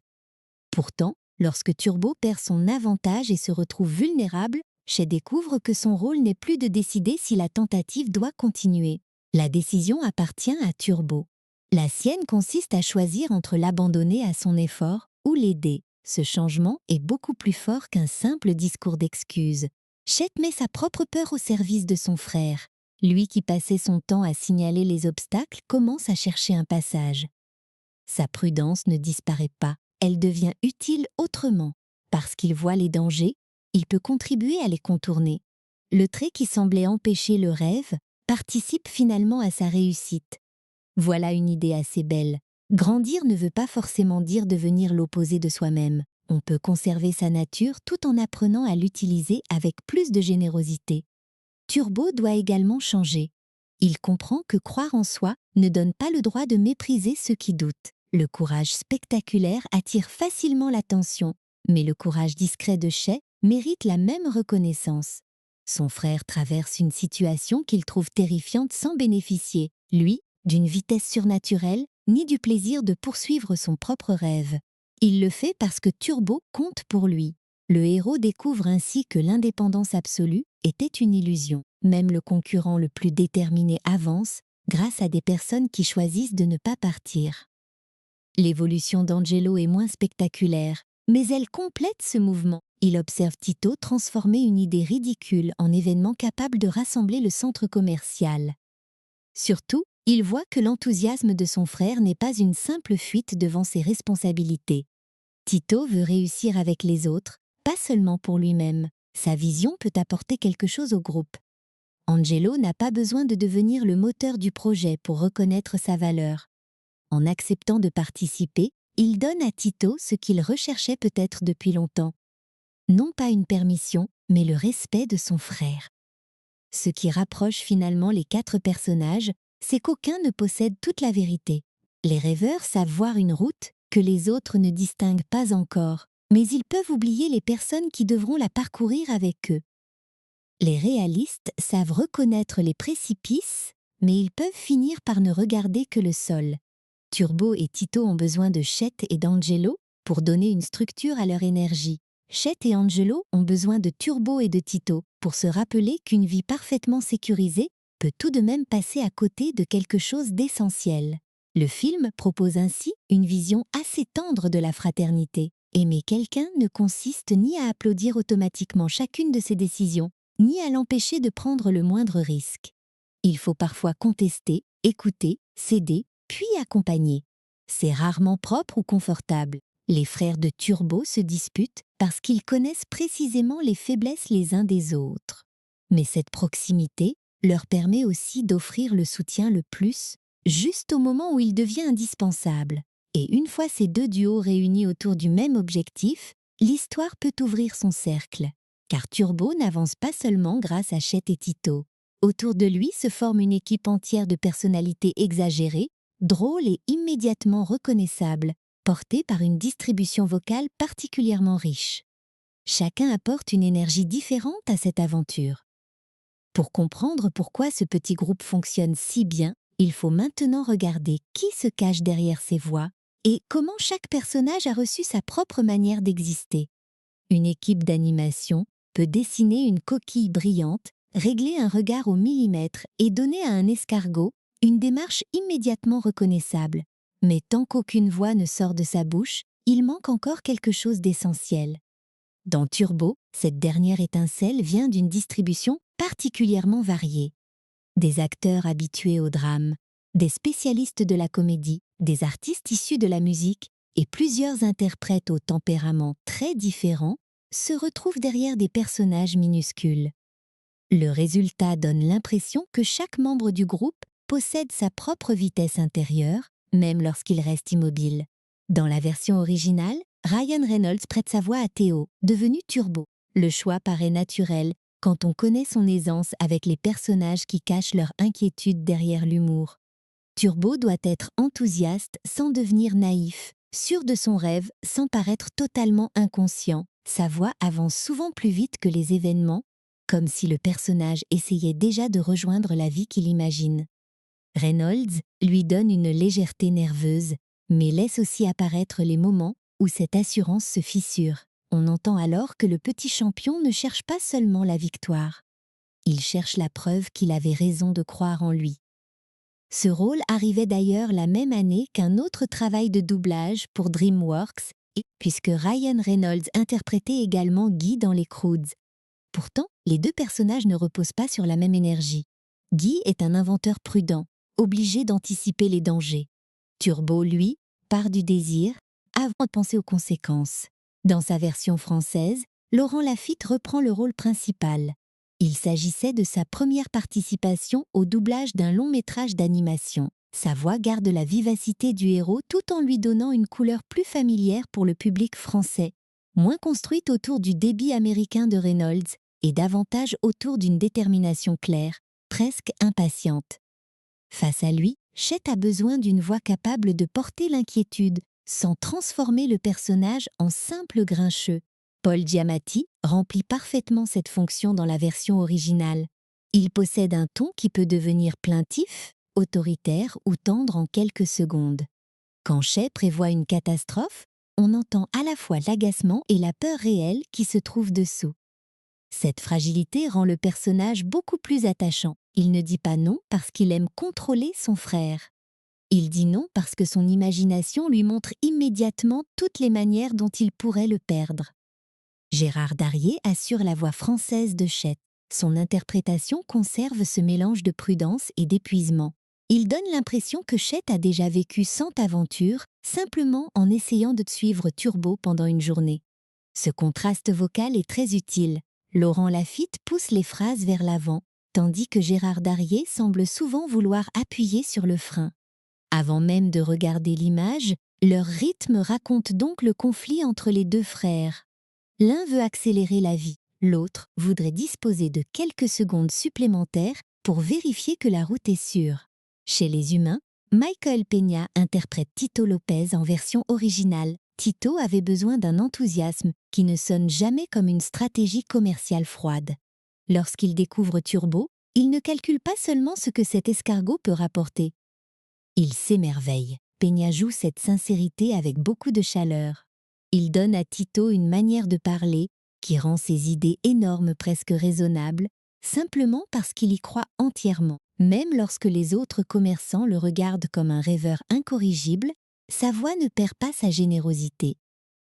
Pourtant, lorsque Turbo perd son avantage et se retrouve vulnérable, Chet découvre que son rôle n'est plus de décider si la tentative doit continuer. La décision appartient à Turbo. La sienne consiste à choisir entre l'abandonner à son effort ou l'aider. Ce changement est beaucoup plus fort qu'un simple discours d'excuses. Chet met sa propre peur au service de son frère. Lui qui passait son temps à signaler les obstacles commence à chercher un passage. Sa prudence ne disparaît pas, elle devient utile autrement. Parce qu'il voit les dangers, il peut contribuer à les contourner. Le trait qui semblait empêcher le rêve participe finalement à sa réussite. Voilà une idée assez belle. Grandir ne veut pas forcément dire devenir l'opposé de soi-même. On peut conserver sa nature tout en apprenant à l'utiliser avec plus de générosité. Turbo doit également changer. Il comprend que croire en soi ne donne pas le droit de mépriser ceux qui doutent. Le courage spectaculaire attire facilement l'attention, mais le courage discret de Chet mérite la même reconnaissance. Son frère traverse une situation qu'il trouve terrifiante sans bénéficier, lui, d'une vitesse surnaturelle, ni du plaisir de poursuivre son propre rêve. Il le fait parce que Turbo compte pour lui. Le héros découvre ainsi que l'indépendance absolue était une illusion. Même le concurrent le plus déterminé avance grâce à des personnes qui choisissent de ne pas partir. L'évolution d'Angelo est moins spectaculaire, mais elle complète ce mouvement. Il observe Tito transformer une idée ridicule en événement capable de rassembler le centre commercial. Surtout, il voit que l'enthousiasme de son frère n'est pas une simple fuite devant ses responsabilités. Tito veut réussir avec les autres, pas seulement pour lui-même. Sa vision peut apporter quelque chose au groupe. Angelo n'a pas besoin de devenir le moteur du projet pour reconnaître sa valeur. En acceptant de participer, il donne à Tito ce qu'il recherchait peut-être depuis longtemps. Non pas une permission, mais le respect de son frère. Ce qui rapproche finalement les 4 personnages, c'est qu'aucun ne possède toute la vérité. Les rêveurs savent voir une route que les autres ne distinguent pas encore, mais ils peuvent oublier les personnes qui devront la parcourir avec eux. Les réalistes savent reconnaître les précipices, mais ils peuvent finir par ne regarder que le sol. Turbo et Tito ont besoin de Chet et d'Angelo pour donner une structure à leur énergie. Chet et Angelo ont besoin de Turbo et de Tito pour se rappeler qu'une vie parfaitement sécurisée peut tout de même passer à côté de quelque chose d'essentiel. Le film propose ainsi une vision assez tendre de la fraternité. Aimer quelqu'un ne consiste ni à applaudir automatiquement chacune de ses décisions, ni à l'empêcher de prendre le moindre risque. Il faut parfois contester, écouter, céder, puis accompagner. C'est rarement propre ou confortable. Les frères de Turbo se disputent parce qu'ils connaissent précisément les faiblesses les uns des autres. Mais cette proximité leur permet aussi d'offrir le soutien le plus, juste au moment où il devient indispensable. Et une fois ces deux duos réunis autour du même objectif, l'histoire peut ouvrir son cercle. Car Turbo n'avance pas seulement grâce à Chet et Tito. Autour de lui se forme une équipe entière de personnalités exagérées, drôles et immédiatement reconnaissables, portées par une distribution vocale particulièrement riche. Chacun apporte une énergie différente à cette aventure. Pour comprendre pourquoi ce petit groupe fonctionne si bien, il faut maintenant regarder qui se cache derrière ces voix, et comment chaque personnage a reçu sa propre manière d'exister. Une équipe d'animation peut dessiner une coquille brillante, régler un regard au millimètre et donner à un escargot une démarche immédiatement reconnaissable. Mais tant qu'aucune voix ne sort de sa bouche, il manque encore quelque chose d'essentiel. Dans Turbo, cette dernière étincelle vient d'une distribution particulièrement variée. Des acteurs habitués au drame, des spécialistes de la comédie, des artistes issus de la musique et plusieurs interprètes au tempérament très différents se retrouvent derrière des personnages minuscules. Le résultat donne l'impression que chaque membre du groupe possède sa propre vitesse intérieure, même lorsqu'il reste immobile. Dans la version originale, Ryan Reynolds prête sa voix à Théo, devenu Turbo. Le choix paraît naturel quand on connaît son aisance avec les personnages qui cachent leur inquiétude derrière l'humour. Turbo doit être enthousiaste sans devenir naïf, sûr de son rêve sans paraître totalement inconscient. Sa voix avance souvent plus vite que les événements, comme si le personnage essayait déjà de rejoindre la vie qu'il imagine. Reynolds lui donne une légèreté nerveuse, mais laisse aussi apparaître les moments où cette assurance se fissure. On entend alors que le petit champion ne cherche pas seulement la victoire. Il cherche la preuve qu'il avait raison de croire en lui. Ce rôle arrivait d'ailleurs la même année qu'un autre travail de doublage pour DreamWorks, puisque Ryan Reynolds interprétait également Guy dans Les Croods. Pourtant, les deux personnages ne reposent pas sur la même énergie. Guy est un inventeur prudent, obligé d'anticiper les dangers. Turbo, lui, part du désir avant de penser aux conséquences. Dans sa version française, Laurent Lafitte reprend le rôle principal. Il s'agissait de sa première participation au doublage d'un long métrage d'animation. Sa voix garde la vivacité du héros tout en lui donnant une couleur plus familière pour le public français, moins construite autour du débit américain de Reynolds et davantage autour d'une détermination claire, presque impatiente. Face à lui, Chet a besoin d'une voix capable de porter l'inquiétude, sans transformer le personnage en simple grincheux. Paul Giamatti remplit parfaitement cette fonction dans la version originale. Il possède un ton qui peut devenir plaintif, autoritaire ou tendre en quelques secondes. Quand Chet prévoit une catastrophe, on entend à la fois l'agacement et la peur réelle qui se trouvent dessous. Cette fragilité rend le personnage beaucoup plus attachant. Il ne dit pas non parce qu'il aime contrôler son frère. Il dit non parce que son imagination lui montre immédiatement toutes les manières dont il pourrait le perdre. Gérard Darrier assure la voix française de Chet. Son interprétation conserve ce mélange de prudence et d'épuisement. Il donne l'impression que Chet a déjà vécu 100 aventures simplement en essayant de suivre Turbo pendant une journée. Ce contraste vocal est très utile. Laurent Lafitte pousse les phrases vers l'avant, tandis que Gérard Darrier semble souvent vouloir appuyer sur le frein. Avant même de regarder l'image, leur rythme raconte donc le conflit entre les deux frères. L'un veut accélérer la vie, l'autre voudrait disposer de quelques secondes supplémentaires pour vérifier que la route est sûre. Chez les humains, Michael Peña interprète Tito Lopez en version originale. Tito avait besoin d'un enthousiasme qui ne sonne jamais comme une stratégie commerciale froide. Lorsqu'il découvre Turbo, il ne calcule pas seulement ce que cet escargot peut rapporter. Il s'émerveille. Peña joue cette sincérité avec beaucoup de chaleur. Il donne à Tito une manière de parler qui rend ses idées énormes presque raisonnables, simplement parce qu'il y croit entièrement. Même lorsque les autres commerçants le regardent comme un rêveur incorrigible, sa voix ne perd pas sa générosité.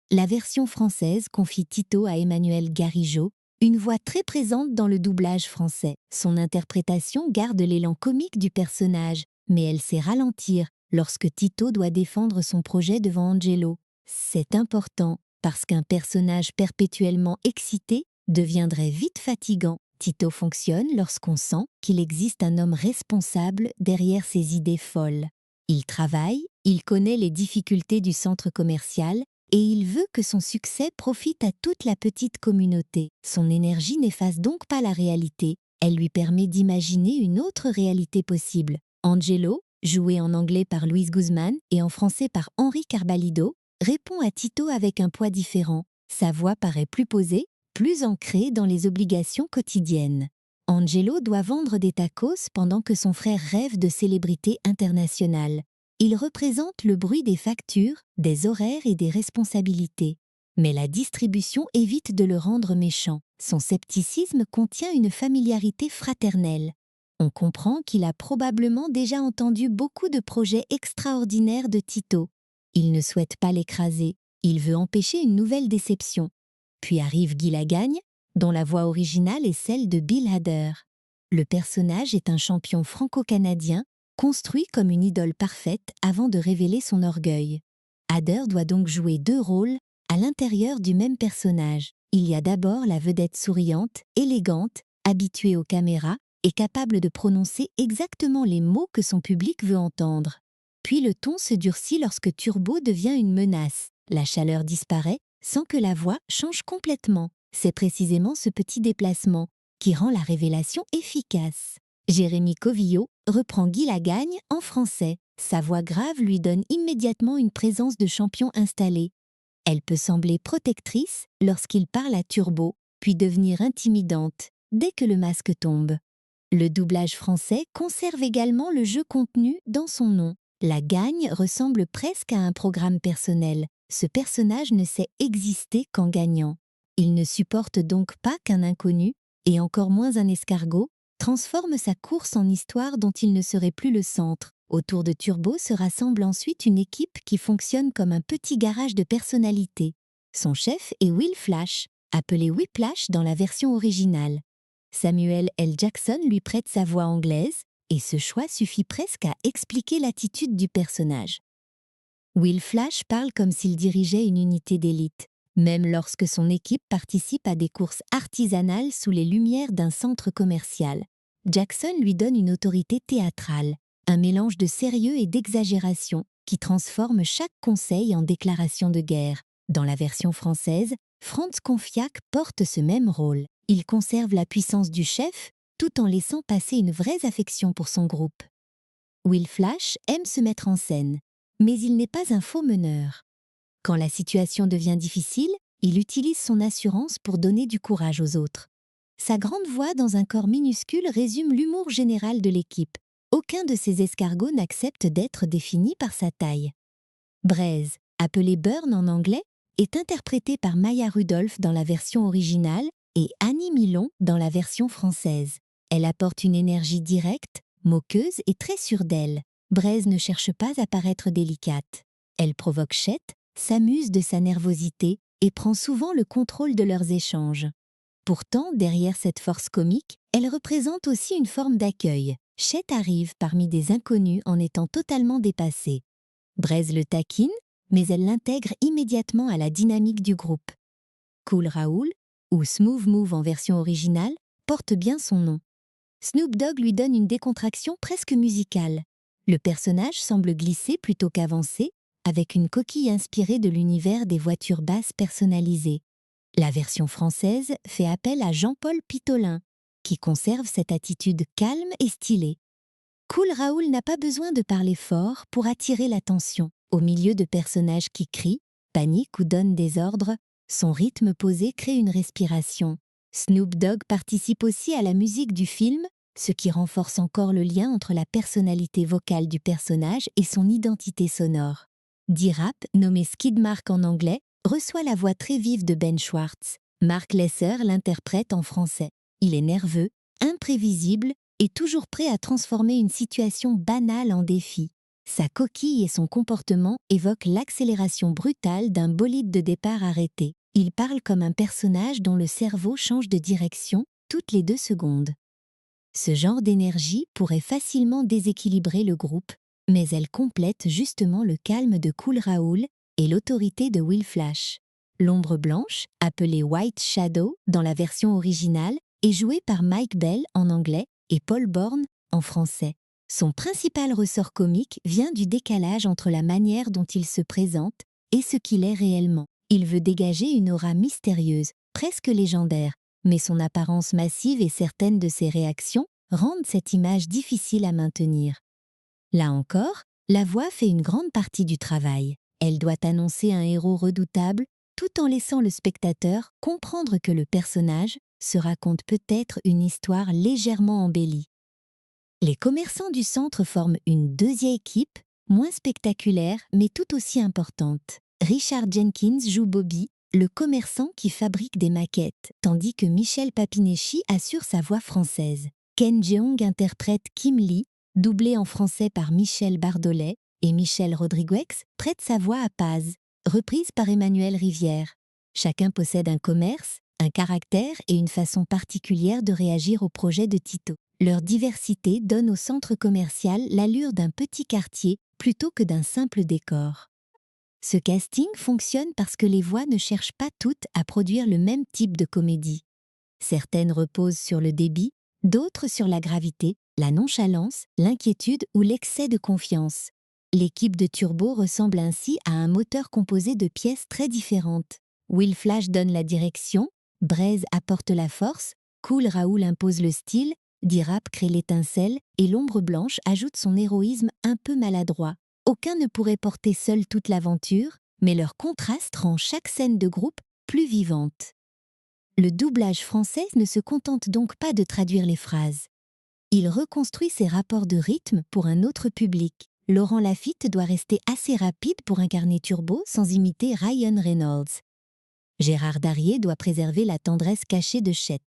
La version française confie Tito à Emmanuel Garigeau, une voix très présente dans le doublage français. Son interprétation garde l'élan comique du personnage, mais elle sait ralentir lorsque Tito doit défendre son projet devant Angelo. C'est important parce qu'un personnage perpétuellement excité deviendrait vite fatigant. Tito fonctionne lorsqu'on sent qu'il existe un homme responsable derrière ses idées folles. Il travaille, il connaît les difficultés du centre commercial et il veut que son succès profite à toute la petite communauté. Son énergie n'efface donc pas la réalité, elle lui permet d'imaginer une autre réalité possible. Angelo, joué en anglais par Luis Guzmán et en français par Henri Carbalido, répond à Tito avec un poids différent. Sa voix paraît plus posée, plus ancrée dans les obligations quotidiennes. Angelo doit vendre des tacos pendant que son frère rêve de célébrité internationale. Il représente le bruit des factures, des horaires et des responsabilités. Mais la distribution évite de le rendre méchant. Son scepticisme contient une familiarité fraternelle. On comprend qu'il a probablement déjà entendu beaucoup de projets extraordinaires de Tito. Il ne souhaite pas l'écraser, il veut empêcher une nouvelle déception. Puis arrive Guy Lagagne, dont la voix originale est celle de Bill Hader. Le personnage est un champion franco-canadien, construit comme une idole parfaite avant de révéler son orgueil. Hader doit donc jouer deux rôles à l'intérieur du même personnage. Il y a d'abord la vedette souriante, élégante, habituée aux caméras et capable de prononcer exactement les mots que son public veut entendre. Puis le ton se durcit lorsque Turbo devient une menace. La chaleur disparaît sans que la voix change complètement. C'est précisément ce petit déplacement qui rend la révélation efficace. Jérémy Covillo reprend Guy Lagagne en français. Sa voix grave lui donne immédiatement une présence de champion installé. Elle peut sembler protectrice lorsqu'il parle à Turbo, puis devenir intimidante dès que le masque tombe. Le doublage français conserve également le jeu contenu dans son nom. Lagagne ressemble presque à un programme personnel. Ce personnage ne sait exister qu'en gagnant. Il ne supporte donc pas qu'un inconnu, et encore moins un escargot, transforme sa course en histoire dont il ne serait plus le centre. Autour de Turbo se rassemble ensuite une équipe qui fonctionne comme un petit garage de personnalité. Son chef est Will Flash, appelé Whiplash dans la version originale. Samuel L. Jackson lui prête sa voix anglaise, et ce choix suffit presque à expliquer l'attitude du personnage. Will Flash parle comme s'il dirigeait une unité d'élite, même lorsque son équipe participe à des courses artisanales sous les lumières d'un centre commercial. Jackson lui donne une autorité théâtrale, un mélange de sérieux et d'exagération qui transforme chaque conseil en déclaration de guerre. Dans la version française, Franz Confiac porte ce même rôle. Il conserve la puissance du chef tout en laissant passer une vraie affection pour son groupe. Will Flash aime se mettre en scène, mais il n'est pas un faux meneur. Quand la situation devient difficile, il utilise son assurance pour donner du courage aux autres. Sa grande voix dans un corps minuscule résume l'humour général de l'équipe. Aucun de ces escargots n'accepte d'être défini par sa taille. Braise, appelée Burn en anglais, est interprétée par Maya Rudolph dans la version originale et Annie Milon dans la version française. Elle apporte une énergie directe, moqueuse et très sûre d'elle. Braise ne cherche pas à paraître délicate. Elle provoque Chet, s'amuse de sa nervosité et prend souvent le contrôle de leurs échanges. Pourtant, derrière cette force comique, elle représente aussi une forme d'accueil. Chet arrive parmi des inconnus en étant totalement dépassée. Braise le taquine, mais elle l'intègre immédiatement à la dynamique du groupe. Cool Raoul, ou Smooth Move en version originale, porte bien son nom. Snoop Dogg lui donne une décontraction presque musicale. Le personnage semble glisser plutôt qu'avancer, avec une coquille inspirée de l'univers des voitures basses personnalisées. La version française fait appel à Jean-Paul Pitolin, qui conserve cette attitude calme et stylée. Cool Raoul n'a pas besoin de parler fort pour attirer l'attention. Au milieu de personnages qui crient, paniquent ou donnent des ordres, son rythme posé crée une respiration. Snoop Dogg participe aussi à la musique du film, ce qui renforce encore le lien entre la personnalité vocale du personnage et son identité sonore. D-Rap, nommé Skid Mark en anglais, reçoit la voix très vive de Ben Schwartz. Mark Lesser l'interprète en français. Il est nerveux, imprévisible et toujours prêt à transformer une situation banale en défi. Sa coquille et son comportement évoquent l'accélération brutale d'un bolide de départ arrêté. Il parle comme un personnage dont le cerveau change de direction toutes les 2 secondes. Ce genre d'énergie pourrait facilement déséquilibrer le groupe, mais elle complète justement le calme de Cool Raoul et l'autorité de Will Flash. L'ombre blanche, appelée White Shadow dans la version originale, est jouée par Mike Bell en anglais et Paul Bourne en français. Son principal ressort comique vient du décalage entre la manière dont il se présente et ce qu'il est réellement. Il veut dégager une aura mystérieuse, presque légendaire, mais son apparence massive et certaines de ses réactions rendent cette image difficile à maintenir. Là encore, la voix fait une grande partie du travail. Elle doit annoncer un héros redoutable tout en laissant le spectateur comprendre que le personnage se raconte peut-être une histoire légèrement embellie. Les commerçants du centre forment une deuxième équipe, moins spectaculaire mais tout aussi importante. Richard Jenkins joue Bobby, le commerçant qui fabrique des maquettes, tandis que Michel Papineschi assure sa voix française. Ken Jeong interprète Kim Lee, doublé en français par Michel Bardolet, et Michel Rodriguez prête sa voix à Paz, reprise par Emmanuel Rivière. Chacun possède un commerce, un caractère et une façon particulière de réagir au projet de Tito. Leur diversité donne au centre commercial l'allure d'un petit quartier plutôt que d'un simple décor. Ce casting fonctionne parce que les voix ne cherchent pas toutes à produire le même type de comédie. Certaines reposent sur le débit, d'autres sur la gravité, la nonchalance, l'inquiétude ou l'excès de confiance. L'équipe de Turbo ressemble ainsi à un moteur composé de pièces très différentes. Will Flash donne la direction, Braise apporte la force, Cool Raoul impose le style, D-Rap crée l'étincelle et l'ombre blanche ajoute son héroïsme un peu maladroit. Aucun ne pourrait porter seul toute l'aventure, mais leur contraste rend chaque scène de groupe plus vivante. Le doublage français ne se contente donc pas de traduire les phrases. Il reconstruit ses rapports de rythme pour un autre public. Laurent Lafitte doit rester assez rapide pour incarner Turbo sans imiter Ryan Reynolds. Gérard Darrier doit préserver la tendresse cachée de Chet.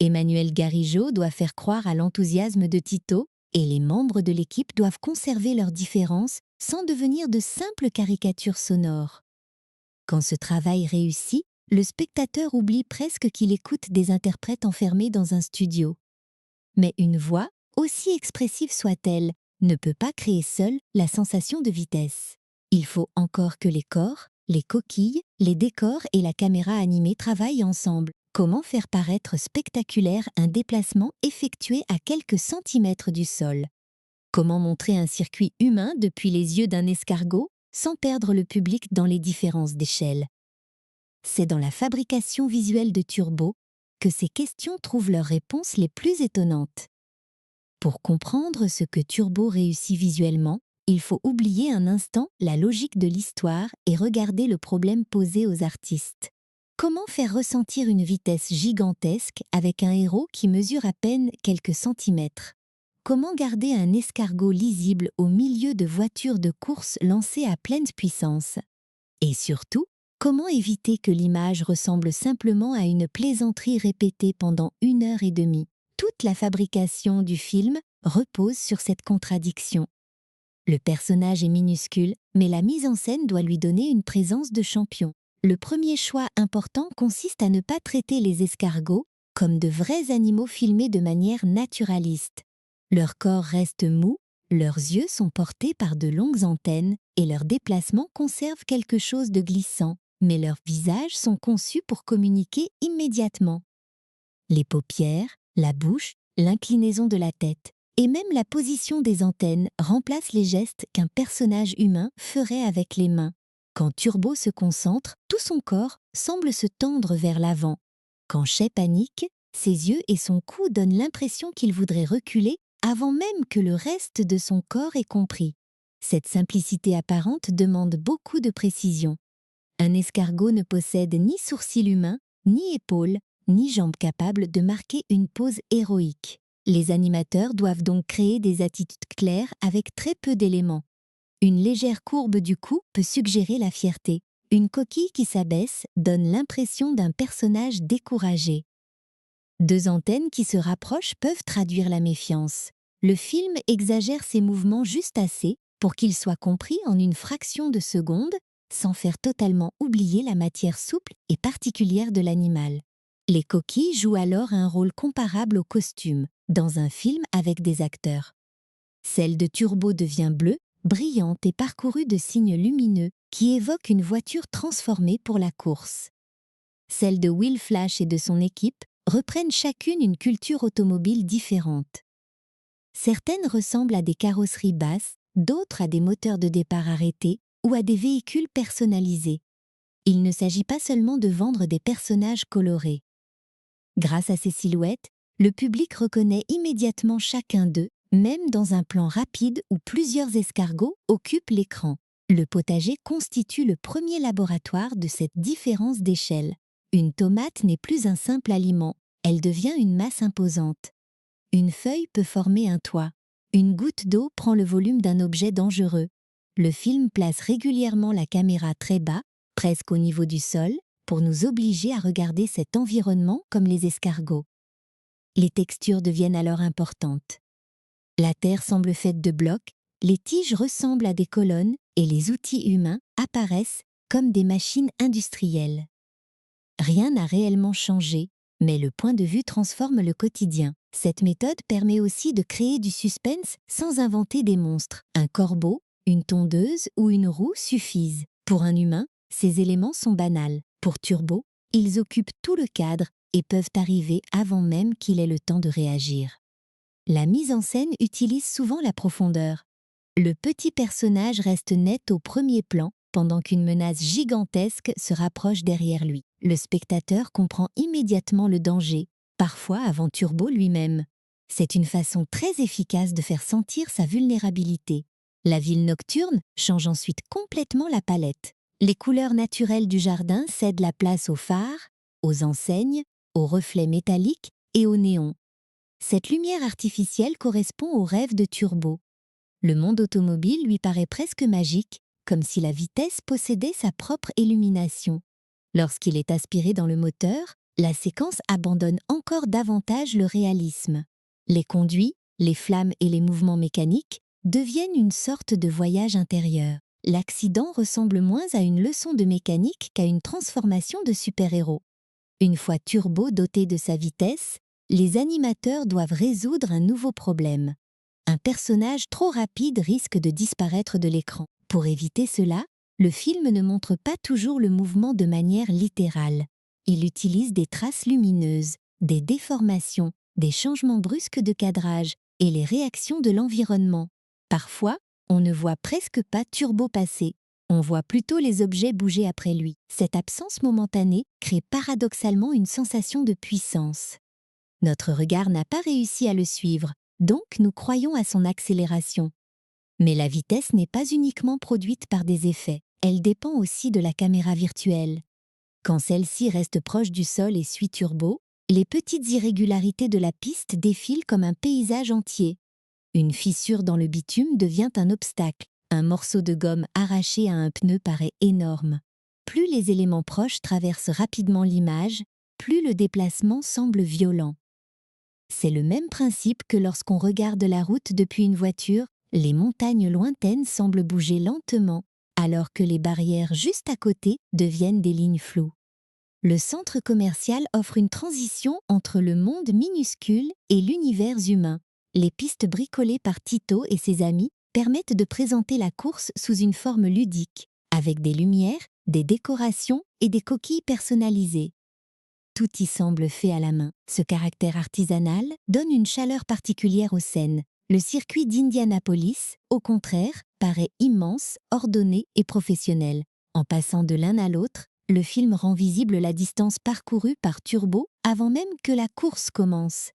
Emmanuel Garigeau doit faire croire à l'enthousiasme de Tito, et les membres de l'équipe doivent conserver leurs différences sans devenir de simples caricatures sonores. Quand ce travail réussit, le spectateur oublie presque qu'il écoute des interprètes enfermés dans un studio. Mais une voix, aussi expressive soit-elle, ne peut pas créer seule la sensation de vitesse. Il faut encore que les corps, les coquilles, les décors et la caméra animée travaillent ensemble. Comment faire paraître spectaculaire un déplacement effectué à quelques centimètres du sol? Comment montrer un circuit humain depuis les yeux d'un escargot sans perdre le public dans les différences d'échelle? C'est dans la fabrication visuelle de Turbo que ces questions trouvent leurs réponses les plus étonnantes. Pour comprendre ce que Turbo réussit visuellement, il faut oublier un instant la logique de l'histoire et regarder le problème posé aux artistes. Comment faire ressentir une vitesse gigantesque avec un héros qui mesure à peine quelques centimètres? Comment garder un escargot lisible au milieu de voitures de course lancées à pleine puissance? Et surtout, comment éviter que l'image ressemble simplement à une plaisanterie répétée pendant 1 heure et demie? Toute la fabrication du film repose sur cette contradiction. Le personnage est minuscule, mais la mise en scène doit lui donner une présence de champion. Le premier choix important consiste à ne pas traiter les escargots comme de vrais animaux filmés de manière naturaliste. Leur corps reste mou, leurs yeux sont portés par de longues antennes et leurs déplacements conservent quelque chose de glissant, mais leurs visages sont conçus pour communiquer immédiatement. Les paupières, la bouche, l'inclinaison de la tête et même la position des antennes remplacent les gestes qu'un personnage humain ferait avec les mains. Quand Turbo se concentre, tout son corps semble se tendre vers l'avant. Quand Chet panique, ses yeux et son cou donnent l'impression qu'il voudrait reculer avant même que le reste de son corps ait compris. Cette simplicité apparente demande beaucoup de précision. Un escargot ne possède ni sourcils humains, ni épaules, ni jambes capables de marquer une pose héroïque. Les animateurs doivent donc créer des attitudes claires avec très peu d'éléments. Une légère courbe du cou peut suggérer la fierté. Une coquille qui s'abaisse donne l'impression d'un personnage découragé. Deux antennes qui se rapprochent peuvent traduire la méfiance. Le film exagère ses mouvements juste assez pour qu'ils soient compris en une fraction de seconde, sans faire totalement oublier la matière souple et particulière de l'animal. Les coquilles jouent alors un rôle comparable au costume, dans un film avec des acteurs. Celle de Turbo devient bleue, brillante et parcourue de signes lumineux qui évoquent une voiture transformée pour la course. Celles de Will Flash et de son équipe reprennent chacune une culture automobile différente. Certaines ressemblent à des carrosseries basses, d'autres à des moteurs de départ arrêtés ou à des véhicules personnalisés. Il ne s'agit pas seulement de vendre des personnages colorés. Grâce à ces silhouettes, le public reconnaît immédiatement chacun d'eux, même dans un plan rapide où plusieurs escargots occupent l'écran. Le potager constitue le premier laboratoire de cette différence d'échelle. Une tomate n'est plus un simple aliment, elle devient une masse imposante. Une feuille peut former un toit. Une goutte d'eau prend le volume d'un objet dangereux. Le film place régulièrement la caméra très bas, presque au niveau du sol, pour nous obliger à regarder cet environnement comme les escargots. Les textures deviennent alors importantes. La terre semble faite de blocs, les tiges ressemblent à des colonnes et les outils humains apparaissent comme des machines industrielles. Rien n'a réellement changé, mais le point de vue transforme le quotidien. Cette méthode permet aussi de créer du suspense sans inventer des monstres. Un corbeau, une tondeuse ou une roue suffisent. Pour un humain, ces éléments sont banals. Pour Turbo, ils occupent tout le cadre et peuvent arriver avant même qu'il ait le temps de réagir. La mise en scène utilise souvent la profondeur. Le petit personnage reste net au premier plan pendant qu'une menace gigantesque se rapproche derrière lui. Le spectateur comprend immédiatement le danger, parfois avant Turbo lui-même. C'est une façon très efficace de faire sentir sa vulnérabilité. La ville nocturne change ensuite complètement la palette. Les couleurs naturelles du jardin cèdent la place aux phares, aux enseignes, aux reflets métalliques et aux néons. Cette lumière artificielle correspond au rêve de Turbo. Le monde automobile lui paraît presque magique, comme si la vitesse possédait sa propre illumination. Lorsqu'il est aspiré dans le moteur, la séquence abandonne encore davantage le réalisme. Les conduits, les flammes et les mouvements mécaniques deviennent une sorte de voyage intérieur. L'accident ressemble moins à une leçon de mécanique qu'à une transformation de super-héros. Une fois Turbo doté de sa vitesse, les animateurs doivent résoudre un nouveau problème. Un personnage trop rapide risque de disparaître de l'écran. Pour éviter cela, le film ne montre pas toujours le mouvement de manière littérale. Il utilise des traces lumineuses, des déformations, des changements brusques de cadrage et les réactions de l'environnement. Parfois, on ne voit presque pas Turbo passer. On voit plutôt les objets bouger après lui. Cette absence momentanée crée paradoxalement une sensation de puissance. Notre regard n'a pas réussi à le suivre, donc nous croyons à son accélération. Mais la vitesse n'est pas uniquement produite par des effets, elle dépend aussi de la caméra virtuelle. Quand celle-ci reste proche du sol et suit Turbo, les petites irrégularités de la piste défilent comme un paysage entier. Une fissure dans le bitume devient un obstacle, un morceau de gomme arraché à un pneu paraît énorme. Plus les éléments proches traversent rapidement l'image, plus le déplacement semble violent. C'est le même principe que lorsqu'on regarde la route depuis une voiture, les montagnes lointaines semblent bouger lentement, alors que les barrières juste à côté deviennent des lignes floues. Le centre commercial offre une transition entre le monde minuscule et l'univers humain. Les pistes bricolées par Tito et ses amis permettent de présenter la course sous une forme ludique, avec des lumières, des décorations et des coquilles personnalisées. Tout y semble fait à la main. Ce caractère artisanal donne une chaleur particulière aux scènes. Le circuit d'Indianapolis, au contraire, paraît immense, ordonné et professionnel. En passant de l'un à l'autre, le film rend visible la distance parcourue par Turbo avant même que la course commence.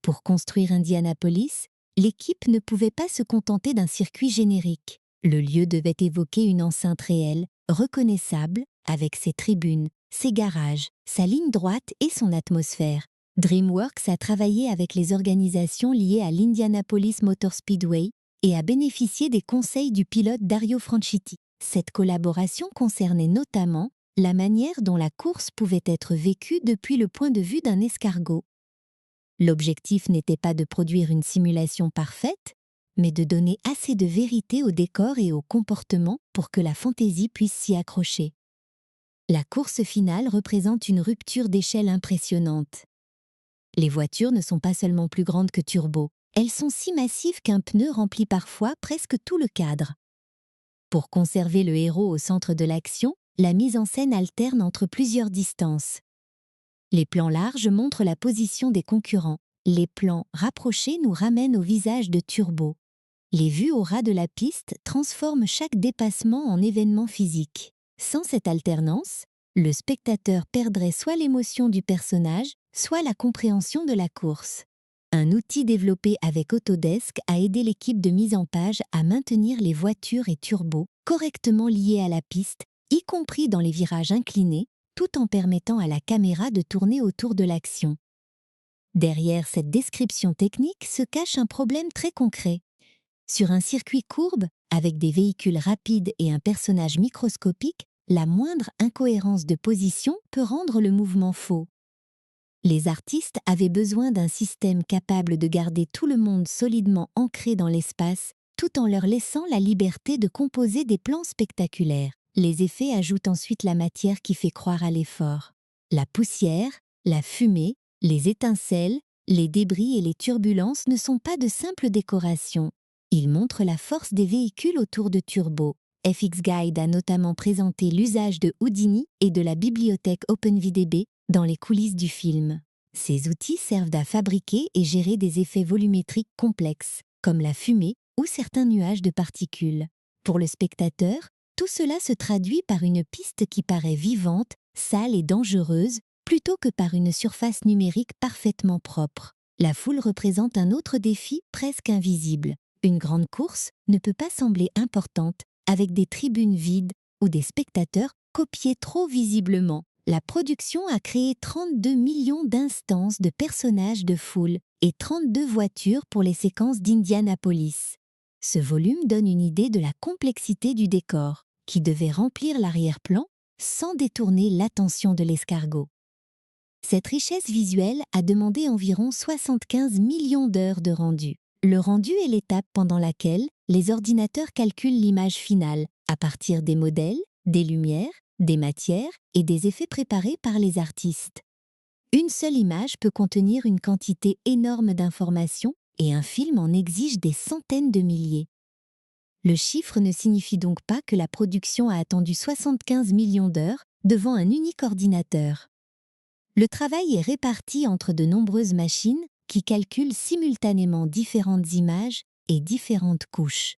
Pour construire Indianapolis, l'équipe ne pouvait pas se contenter d'un circuit générique. Le lieu devait évoquer une enceinte réelle, reconnaissable, avec ses tribunes, ses garages, sa ligne droite et son atmosphère. DreamWorks a travaillé avec les organisations liées à l'Indianapolis Motor Speedway et a bénéficié des conseils du pilote Dario Franchitti. Cette collaboration concernait notamment la manière dont la course pouvait être vécue depuis le point de vue d'un escargot. L'objectif n'était pas de produire une simulation parfaite, mais de donner assez de vérité au décor et au comportement pour que la fantaisie puisse s'y accrocher. La course finale représente une rupture d'échelle impressionnante. Les voitures ne sont pas seulement plus grandes que Turbo, elles sont si massives qu'un pneu remplit parfois presque tout le cadre. Pour conserver le héros au centre de l'action, la mise en scène alterne entre plusieurs distances. Les plans larges montrent la position des concurrents. Les plans rapprochés nous ramènent au visage de Turbo. Les vues au ras de la piste transforment chaque dépassement en événement physique. Sans cette alternance, le spectateur perdrait soit l'émotion du personnage, soit la compréhension de la course. Un outil développé avec Autodesk a aidé l'équipe de mise en page à maintenir les voitures et Turbo correctement liés à la piste, y compris dans les virages inclinés, tout en permettant à la caméra de tourner autour de l'action. Derrière cette description technique se cache un problème très concret. Sur un circuit courbe, avec des véhicules rapides et un personnage microscopique, la moindre incohérence de position peut rendre le mouvement faux. Les artistes avaient besoin d'un système capable de garder tout le monde solidement ancré dans l'espace, tout en leur laissant la liberté de composer des plans spectaculaires. Les effets ajoutent ensuite la matière qui fait croire à l'effort. La poussière, la fumée, les étincelles, les débris et les turbulences ne sont pas de simples décorations. Ils montrent la force des véhicules autour de Turbo. FX Guide a notamment présenté l'usage de Houdini et de la bibliothèque OpenVDB dans les coulisses du film. Ces outils servent à fabriquer et gérer des effets volumétriques complexes, comme la fumée ou certains nuages de particules. Pour le spectateur, tout cela se traduit par une piste qui paraît vivante, sale et dangereuse, plutôt que par une surface numérique parfaitement propre. La foule représente un autre défi presque invisible. Une grande course ne peut pas sembler importante avec des tribunes vides ou des spectateurs copiés trop visiblement. La production a créé 32 millions d'instances de personnages de foule et 32 voitures pour les séquences d'Indianapolis. Ce volume donne une idée de la complexité du décor, qui devait remplir l'arrière-plan sans détourner l'attention de l'escargot. Cette richesse visuelle a demandé environ 75 millions d'heures de rendu. Le rendu est l'étape pendant laquelle les ordinateurs calculent l'image finale à partir des modèles, des lumières, des matières et des effets préparés par les artistes. Une seule image peut contenir une quantité énorme d'informations et un film en exige des centaines de milliers. Le chiffre ne signifie donc pas que la production a attendu 75 millions d'heures devant un unique ordinateur. Le travail est réparti entre de nombreuses machines qui calculent simultanément différentes images et différentes couches.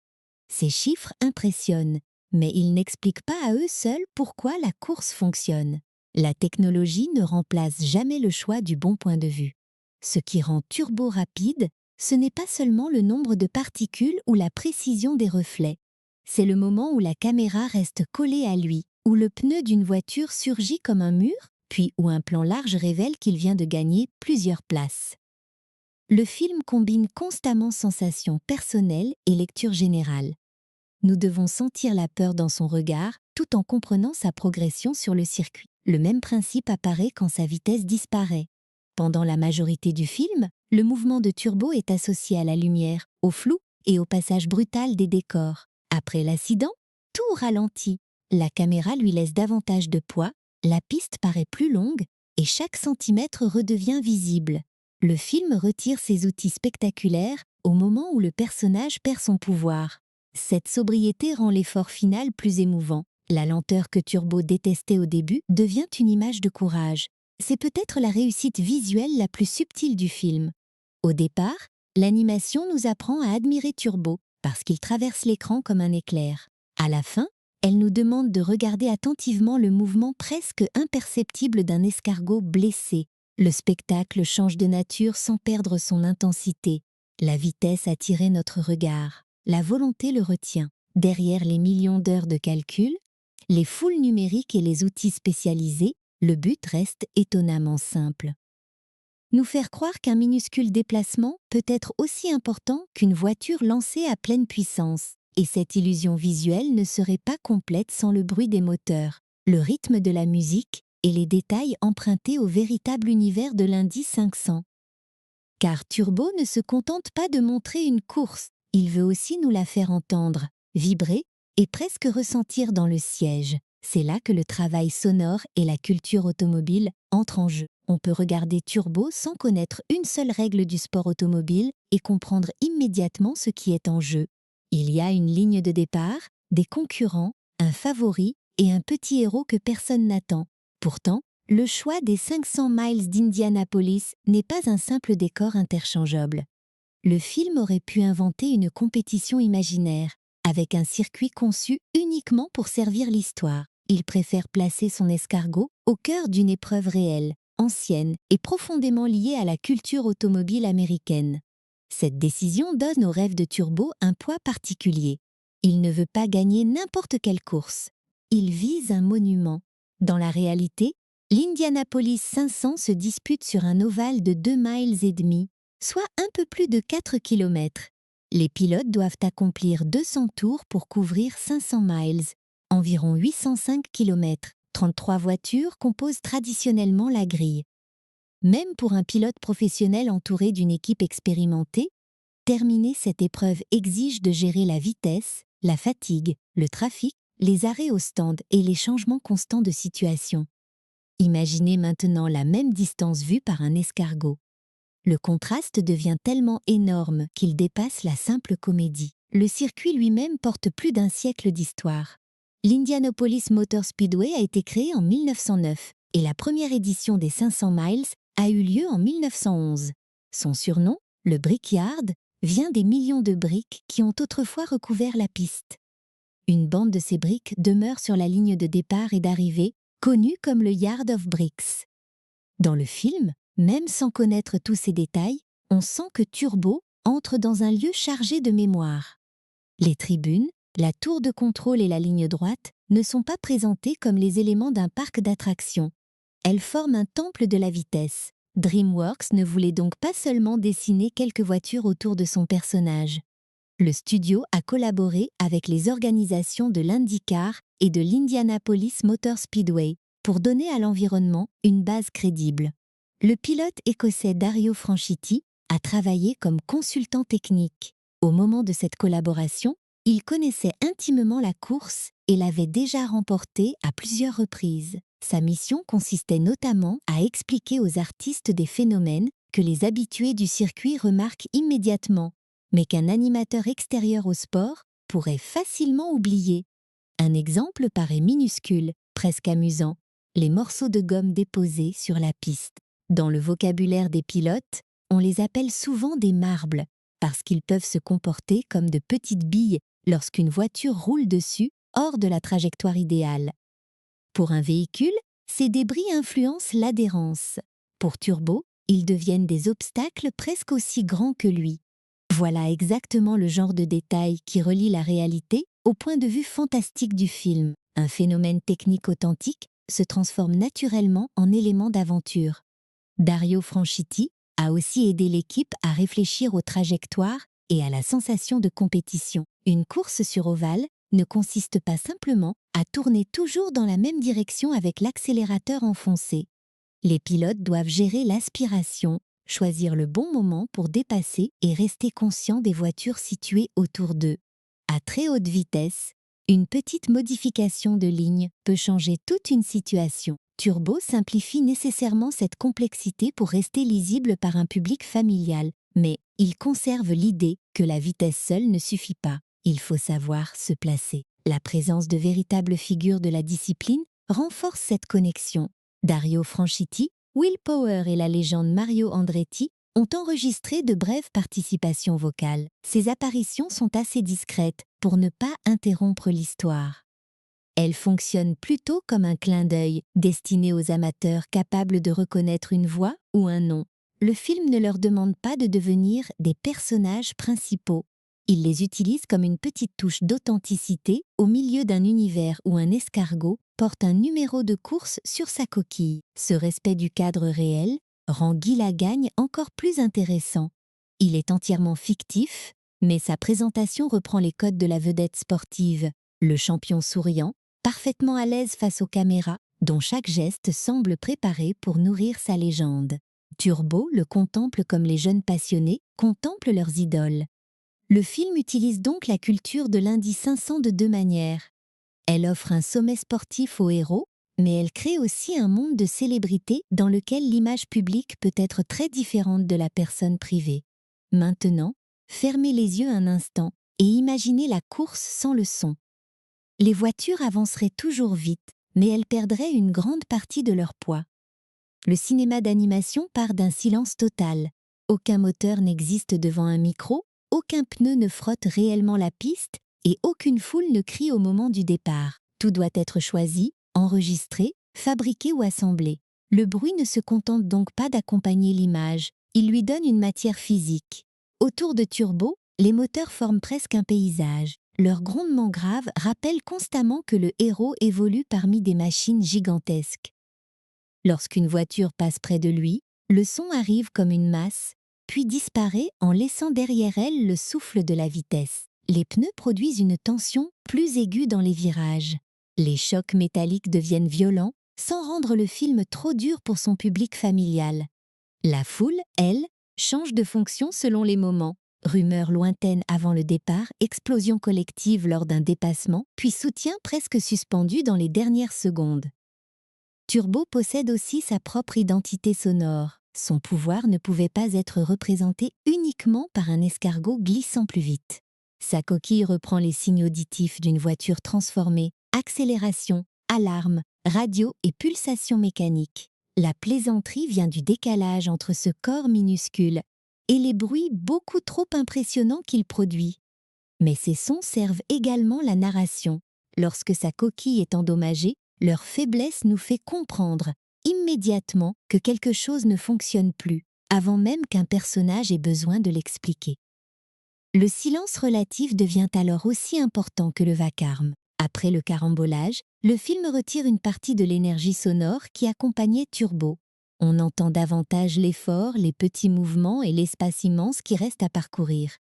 Ces chiffres impressionnent, mais ils n'expliquent pas à eux seuls pourquoi la course fonctionne. La technologie ne remplace jamais le choix du bon point de vue. Ce qui rend Turbo rapide, ce n'est pas seulement le nombre de particules ou la précision des reflets. C'est le moment où la caméra reste collée à lui, où le pneu d'une voiture surgit comme un mur, puis où un plan large révèle qu'il vient de gagner plusieurs places. Le film combine constamment sensations personnelles et lecture générale. Nous devons sentir la peur dans son regard tout en comprenant sa progression sur le circuit. Le même principe apparaît quand sa vitesse disparaît. Pendant la majorité du film, le mouvement de Turbo est associé à la lumière, au flou et au passage brutal des décors. Après l'accident, tout ralentit. La caméra lui laisse davantage de poids, la piste paraît plus longue et chaque centimètre redevient visible. Le film retire ses outils spectaculaires au moment où le personnage perd son pouvoir. Cette sobriété rend l'effort final plus émouvant. La lenteur que Turbo détestait au début devient une image de courage. C'est peut-être la réussite visuelle la plus subtile du film. Au départ, l'animation nous apprend à admirer Turbo parce qu'il traverse l'écran comme un éclair. À la fin, elle nous demande de regarder attentivement le mouvement presque imperceptible d'un escargot blessé. Le spectacle change de nature sans perdre son intensité. La vitesse a tiré notre regard. La volonté le retient. Derrière les millions d'heures de calcul, les foules numériques et les outils spécialisés, le but reste étonnamment simple. Nous faire croire qu'un minuscule déplacement peut être aussi important qu'une voiture lancée à pleine puissance. Et cette illusion visuelle ne serait pas complète sans le bruit des moteurs, le rythme de la musique et les détails empruntés au véritable univers de l'Indy 500. Car Turbo ne se contente pas de montrer une course, il veut aussi nous la faire entendre, vibrer et presque ressentir dans le siège. C'est là que le travail sonore et la culture automobile entrent en jeu. On peut regarder Turbo sans connaître une seule règle du sport automobile et comprendre immédiatement ce qui est en jeu. Il y a une ligne de départ, des concurrents, un favori et un petit héros que personne n'attend. Pourtant, le choix des 500 miles d'Indianapolis n'est pas un simple décor interchangeable. Le film aurait pu inventer une compétition imaginaire, avec un circuit conçu uniquement pour servir l'histoire. Il préfère placer son escargot au cœur d'une épreuve réelle, ancienne et profondément liée à la culture automobile américaine. Cette décision donne au rêve de Turbo un poids particulier. Il ne veut pas gagner n'importe quelle course. Il vise un monument. Dans la réalité, l'Indianapolis 500 se dispute sur un ovale de 2,5 miles, soit un peu plus de 4 km. Les pilotes doivent accomplir 200 tours pour couvrir 500 miles, environ 805 km. 33 voitures composent traditionnellement la grille. Même pour un pilote professionnel entouré d'une équipe expérimentée, terminer cette épreuve exige de gérer la vitesse, la fatigue, le trafic, les arrêts au stand et les changements constants de situation. Imaginez maintenant la même distance vue par un escargot. Le contraste devient tellement énorme qu'il dépasse la simple comédie. Le circuit lui-même porte plus d'un siècle d'histoire. L'Indianapolis Motor Speedway a été créé en 1909 et la première édition des 500 miles a eu lieu en 1911. Son surnom, le Brickyard, vient des millions de briques qui ont autrefois recouvert la piste. Une bande de ces briques demeure sur la ligne de départ et d'arrivée, connue comme le Yard of Bricks. Dans le film, même sans connaître tous ces détails, on sent que Turbo entre dans un lieu chargé de mémoire. Les tribunes, la tour de contrôle et la ligne droite ne sont pas présentées comme les éléments d'un parc d'attractions. Elles forment un temple de la vitesse. DreamWorks ne voulait donc pas seulement dessiner quelques voitures autour de son personnage. Le studio a collaboré avec les organisations de l'IndyCar et de l'Indianapolis Motor Speedway pour donner à l'environnement une base crédible. Le pilote écossais Dario Franchitti a travaillé comme consultant technique. Au moment de cette collaboration, il connaissait intimement la course et l'avait déjà remportée à plusieurs reprises. Sa mission consistait notamment à expliquer aux artistes des phénomènes que les habitués du circuit remarquent immédiatement, mais qu'un animateur extérieur au sport pourrait facilement oublier. Un exemple paraît minuscule, presque amusant, les morceaux de gomme déposés sur la piste. Dans le vocabulaire des pilotes, on les appelle souvent des marbles, parce qu'ils peuvent se comporter comme de petites billes lorsqu'une voiture roule dessus hors de la trajectoire idéale. Pour un véhicule, ces débris influencent l'adhérence. Pour Turbo, ils deviennent des obstacles presque aussi grands que lui. Voilà exactement le genre de détail qui relie la réalité au point de vue fantastique du film. Un phénomène technique authentique se transforme naturellement en élément d'aventure. Dario Franchitti a aussi aidé l'équipe à réfléchir aux trajectoires et à la sensation de compétition. Une course sur ovale ne consiste pas simplement à tourner toujours dans la même direction avec l'accélérateur enfoncé. Les pilotes doivent gérer l'aspiration, choisir le bon moment pour dépasser et rester conscients des voitures situées autour d'eux. À très haute vitesse, une petite modification de ligne peut changer toute une situation. Turbo simplifie nécessairement cette complexité pour rester lisible par un public familial, mais il conserve l'idée que la vitesse seule ne suffit pas. Il faut savoir se placer. La présence de véritables figures de la discipline renforce cette connexion. Dario Franchitti, Will Power et la légende Mario Andretti ont enregistré de brèves participations vocales. Ces apparitions sont assez discrètes pour ne pas interrompre l'histoire. Elles fonctionnent plutôt comme un clin d'œil destiné aux amateurs capables de reconnaître une voix ou un nom. Le film ne leur demande pas de devenir des personnages principaux. Il les utilise comme une petite touche d'authenticité au milieu d'un univers où un escargot porte un numéro de course sur sa coquille. Ce respect du cadre réel rend Guy Lagagne encore plus intéressant. Il est entièrement fictif, mais sa présentation reprend les codes de la vedette sportive, le champion souriant, parfaitement à l'aise face aux caméras, dont chaque geste semble préparé pour nourrir sa légende. Turbo le contemple comme les jeunes passionnés contemplent leurs idoles. Le film utilise donc la culture de l'Indy 500 de deux manières. Elle offre un sommet sportif aux héros, mais elle crée aussi un monde de célébrités dans lequel l'image publique peut être très différente de la personne privée. Maintenant, fermez les yeux un instant et imaginez la course sans le son. Les voitures avanceraient toujours vite, mais elles perdraient une grande partie de leur poids. Le cinéma d'animation part d'un silence total. Aucun moteur n'existe devant un micro, aucun pneu ne frotte réellement la piste et aucune foule ne crie au moment du départ. Tout doit être choisi, enregistré, fabriqué ou assemblé. Le bruit ne se contente donc pas d'accompagner l'image, il lui donne une matière physique. Autour de Turbo, les moteurs forment presque un paysage. Leur grondement grave rappelle constamment que le héros évolue parmi des machines gigantesques. Lorsqu'une voiture passe près de lui, le son arrive comme une masse, puis disparaît en laissant derrière elle le souffle de la vitesse. Les pneus produisent une tension plus aiguë dans les virages. Les chocs métalliques deviennent violents, sans rendre le film trop dur pour son public familial. La foule, elle, change de fonction selon les moments. Rumeurs lointaines avant le départ, explosion collective lors d'un dépassement, puis soutien presque suspendu dans les dernières secondes. Turbo possède aussi sa propre identité sonore. Son pouvoir ne pouvait pas être représenté uniquement par un escargot glissant plus vite. Sa coquille reprend les signes auditifs d'une voiture transformée, accélération, alarme, radio et pulsation mécanique. La plaisanterie vient du décalage entre ce corps minuscule et les bruits beaucoup trop impressionnants qu'il produit. Mais ces sons servent également la narration. Lorsque sa coquille est endommagée, leur faiblesse nous fait comprendre immédiatement que quelque chose ne fonctionne plus, avant même qu'un personnage ait besoin de l'expliquer. Le silence relatif devient alors aussi important que le vacarme. Après le carambolage, le film retire une partie de l'énergie sonore qui accompagnait Turbo. On entend davantage l'effort, les petits mouvements et l'espace immense qui reste à parcourir.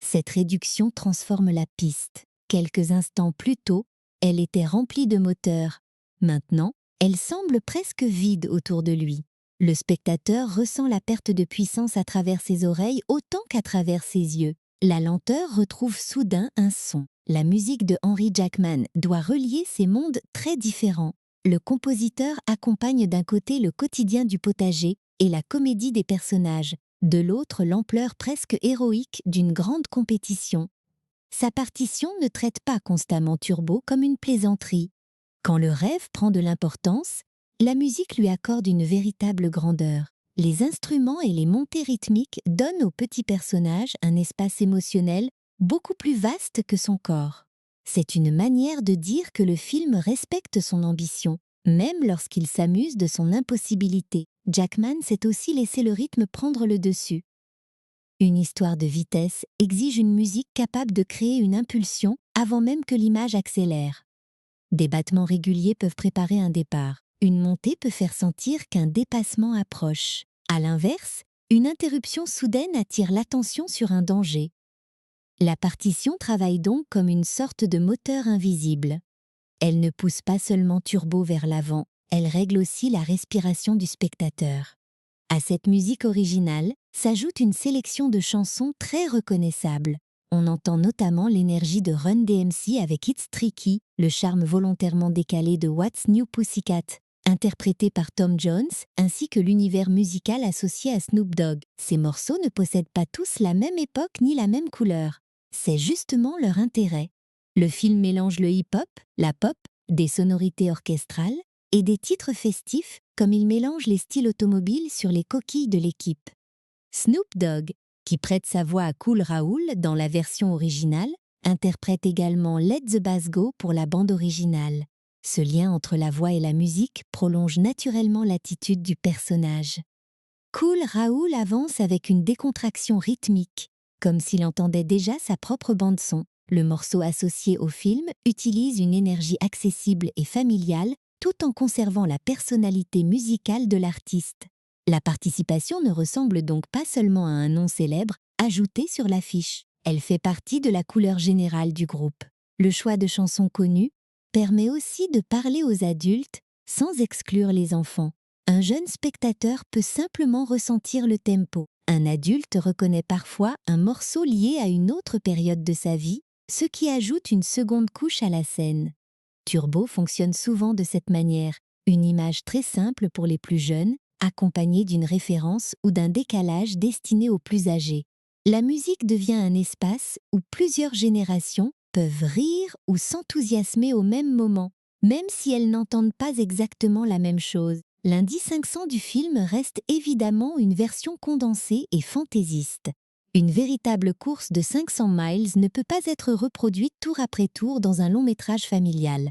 Cette réduction transforme la piste. Quelques instants plus tôt, elle était remplie de moteurs. Maintenant, elle semble presque vide autour de lui. Le spectateur ressent la perte de puissance à travers ses oreilles autant qu'à travers ses yeux. La lenteur retrouve soudain un son. La musique de Henry Jackman doit relier ces mondes très différents. Le compositeur accompagne d'un côté le quotidien du potager et la comédie des personnages, de l'autre l'ampleur presque héroïque d'une grande compétition. Sa partition ne traite pas constamment Turbo comme une plaisanterie. Quand le rêve prend de l'importance, la musique lui accorde une véritable grandeur. Les instruments et les montées rythmiques donnent au petit personnage un espace émotionnel beaucoup plus vaste que son corps. C'est une manière de dire que le film respecte son ambition, même lorsqu'il s'amuse de son impossibilité. Jackman sait aussi laisser le rythme prendre le dessus. Une histoire de vitesse exige une musique capable de créer une impulsion avant même que l'image accélère. Des battements réguliers peuvent préparer un départ. Une montée peut faire sentir qu'un dépassement approche. À l'inverse, une interruption soudaine attire l'attention sur un danger. La partition travaille donc comme une sorte de moteur invisible. Elle ne pousse pas seulement Turbo vers l'avant, elle règle aussi la respiration du spectateur. À cette musique originale s'ajoute une sélection de chansons très reconnaissables. On entend notamment l'énergie de Run DMC avec It's Tricky, le charme volontairement décalé de What's New Pussycat, interprété par Tom Jones, ainsi que l'univers musical associé à Snoop Dogg. Ces morceaux ne possèdent pas tous la même époque ni la même couleur. C'est justement leur intérêt. Le film mélange le hip-hop, la pop, des sonorités orchestrales et des titres festifs comme il mélange les styles automobiles sur les coquilles de l'équipe. Snoop Dogg, qui prête sa voix à Kool Raoul dans la version originale, interprète également Let the Bass Go pour la bande originale. Ce lien entre la voix et la musique prolonge naturellement l'attitude du personnage. Kool Raoul avance avec une décontraction rythmique, comme s'il entendait déjà sa propre bande-son. Le morceau associé au film utilise une énergie accessible et familiale tout en conservant la personnalité musicale de l'artiste. La participation ne ressemble donc pas seulement à un nom célèbre ajouté sur l'affiche. Elle fait partie de la couleur générale du groupe. Le choix de chansons connues permet aussi de parler aux adultes sans exclure les enfants. Un jeune spectateur peut simplement ressentir le tempo. Un adulte reconnaît parfois un morceau lié à une autre période de sa vie, ce qui ajoute une seconde couche à la scène. Turbo fonctionne souvent de cette manière, une image très simple pour les plus jeunes, accompagnée d'une référence ou d'un décalage destiné aux plus âgés. La musique devient un espace où plusieurs générations peuvent rire ou s'enthousiasmer au même moment, même si elles n'entendent pas exactement la même chose. L'Indy 500 du film reste évidemment une version condensée et fantaisiste. Une véritable course de 500 miles ne peut pas être reproduite tour après tour dans un long métrage familial.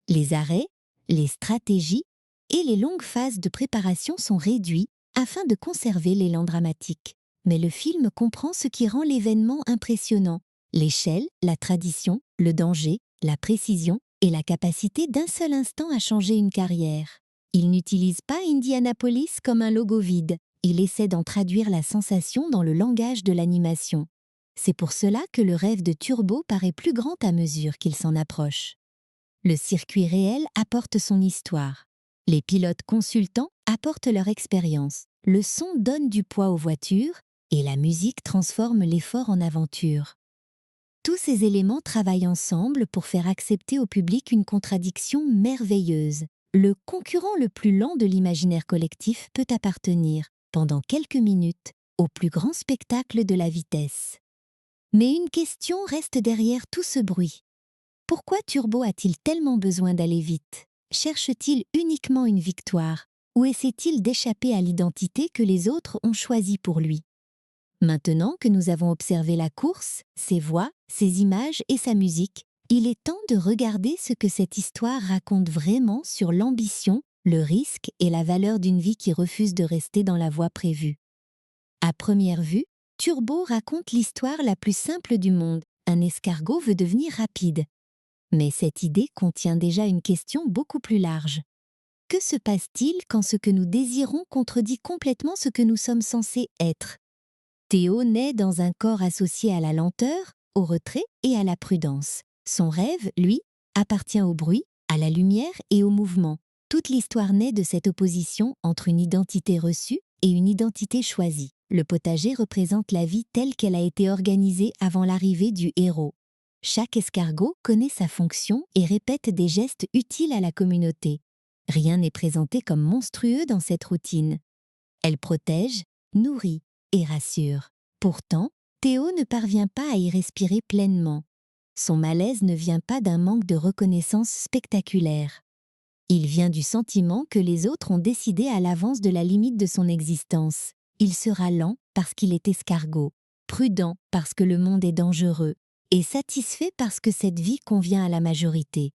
Les arrêts, les stratégies et les longues phases de préparation sont réduits afin de conserver l'élan dramatique. Mais le film comprend ce qui rend l'événement impressionnant: l'échelle, la tradition, le danger, la précision et la capacité d'un seul instant à changer une carrière. Il n'utilise pas Indianapolis comme un logo vide, Il essaie d'en traduire la sensation dans le langage de l'animation. C'est pour cela que le rêve de Turbo paraît plus grand à mesure qu'il s'en approche. Le circuit réel apporte son histoire. Les pilotes consultants apportent leur expérience. Le son donne du poids aux voitures et la musique transforme l'effort en aventure. Tous ces éléments travaillent ensemble pour faire accepter au public une contradiction merveilleuse. Le concurrent le plus lent de l'imaginaire collectif peut appartenir, pendant quelques minutes, au plus grand spectacle de la vitesse. Mais une question reste derrière tout ce bruit. Pourquoi Turbo a-t-il tellement besoin d'aller vite? Cherche-t-il uniquement une victoire? Ou essaie-t-il d'échapper à l'identité que les autres ont choisie pour lui? Maintenant que nous avons observé la course, ses voix, ses images et sa musique, il est temps de regarder ce que cette histoire raconte vraiment sur l'ambition, le risque et la valeur d'une vie qui refuse de rester dans la voie prévue. À première vue, Turbo raconte l'histoire la plus simple du monde. Un escargot veut devenir rapide. Mais cette idée contient déjà une question beaucoup plus large. Que se passe-t-il quand ce que nous désirons contredit complètement ce que nous sommes censés être? Théo naît dans un corps associé à la lenteur, au retrait et à la prudence. Son rêve, lui, appartient au bruit, à la lumière et au mouvement. Toute l'histoire naît de cette opposition entre une identité reçue et une identité choisie. Le potager représente la vie telle qu'elle a été organisée avant l'arrivée du héros. Chaque escargot connaît sa fonction et répète des gestes utiles à la communauté. Rien n'est présenté comme monstrueux dans cette routine. Elle protège, nourrit et rassure. Pourtant, Théo ne parvient pas à y respirer pleinement. Son malaise ne vient pas d'un manque de reconnaissance spectaculaire. Il vient du sentiment que les autres ont décidé à l'avance de la limite de son existence. Il sera lent parce qu'il est escargot, prudent parce que le monde est dangereux, et satisfait parce que cette vie convient à la majorité.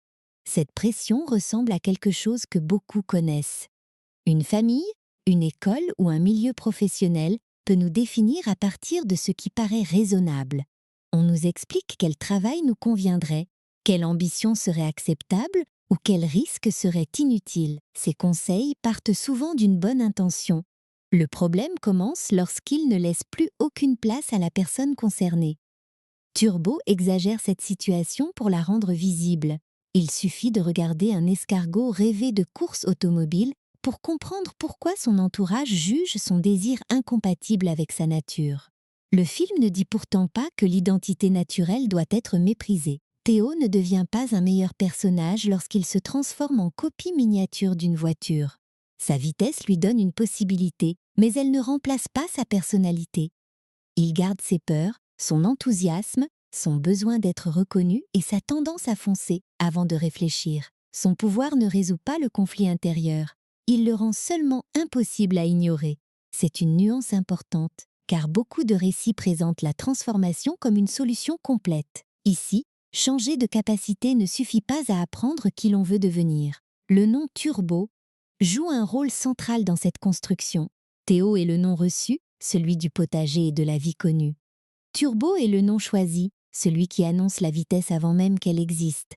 Cette pression ressemble à quelque chose que beaucoup connaissent. Une famille, une école ou un milieu professionnel peut nous définir à partir de ce qui paraît raisonnable. On nous explique quel travail nous conviendrait, quelle ambition serait acceptable ou quel risque serait inutile. Ces conseils partent souvent d'une bonne intention. Le problème commence lorsqu'ils ne laissent plus aucune place à la personne concernée. Turbo exagère cette situation pour la rendre visible. Il suffit de regarder un escargot rêver de course automobile pour comprendre pourquoi son entourage juge son désir incompatible avec sa nature. Le film ne dit pourtant pas que l'identité naturelle doit être méprisée. Théo ne devient pas un meilleur personnage lorsqu'il se transforme en copie miniature d'une voiture. Sa vitesse lui donne une possibilité, mais elle ne remplace pas sa personnalité. Il garde ses peurs, son enthousiasme, son besoin d'être reconnu et sa tendance à foncer avant de réfléchir. Son pouvoir ne résout pas le conflit intérieur. Il le rend seulement impossible à ignorer. C'est une nuance importante, car beaucoup de récits présentent la transformation comme une solution complète. Ici, changer de capacité ne suffit pas à apprendre qui l'on veut devenir. Le nom Turbo joue un rôle central dans cette construction. Théo est le nom reçu, celui du potager et de la vie connue. Turbo est le nom choisi, celui qui annonce la vitesse avant même qu'elle existe.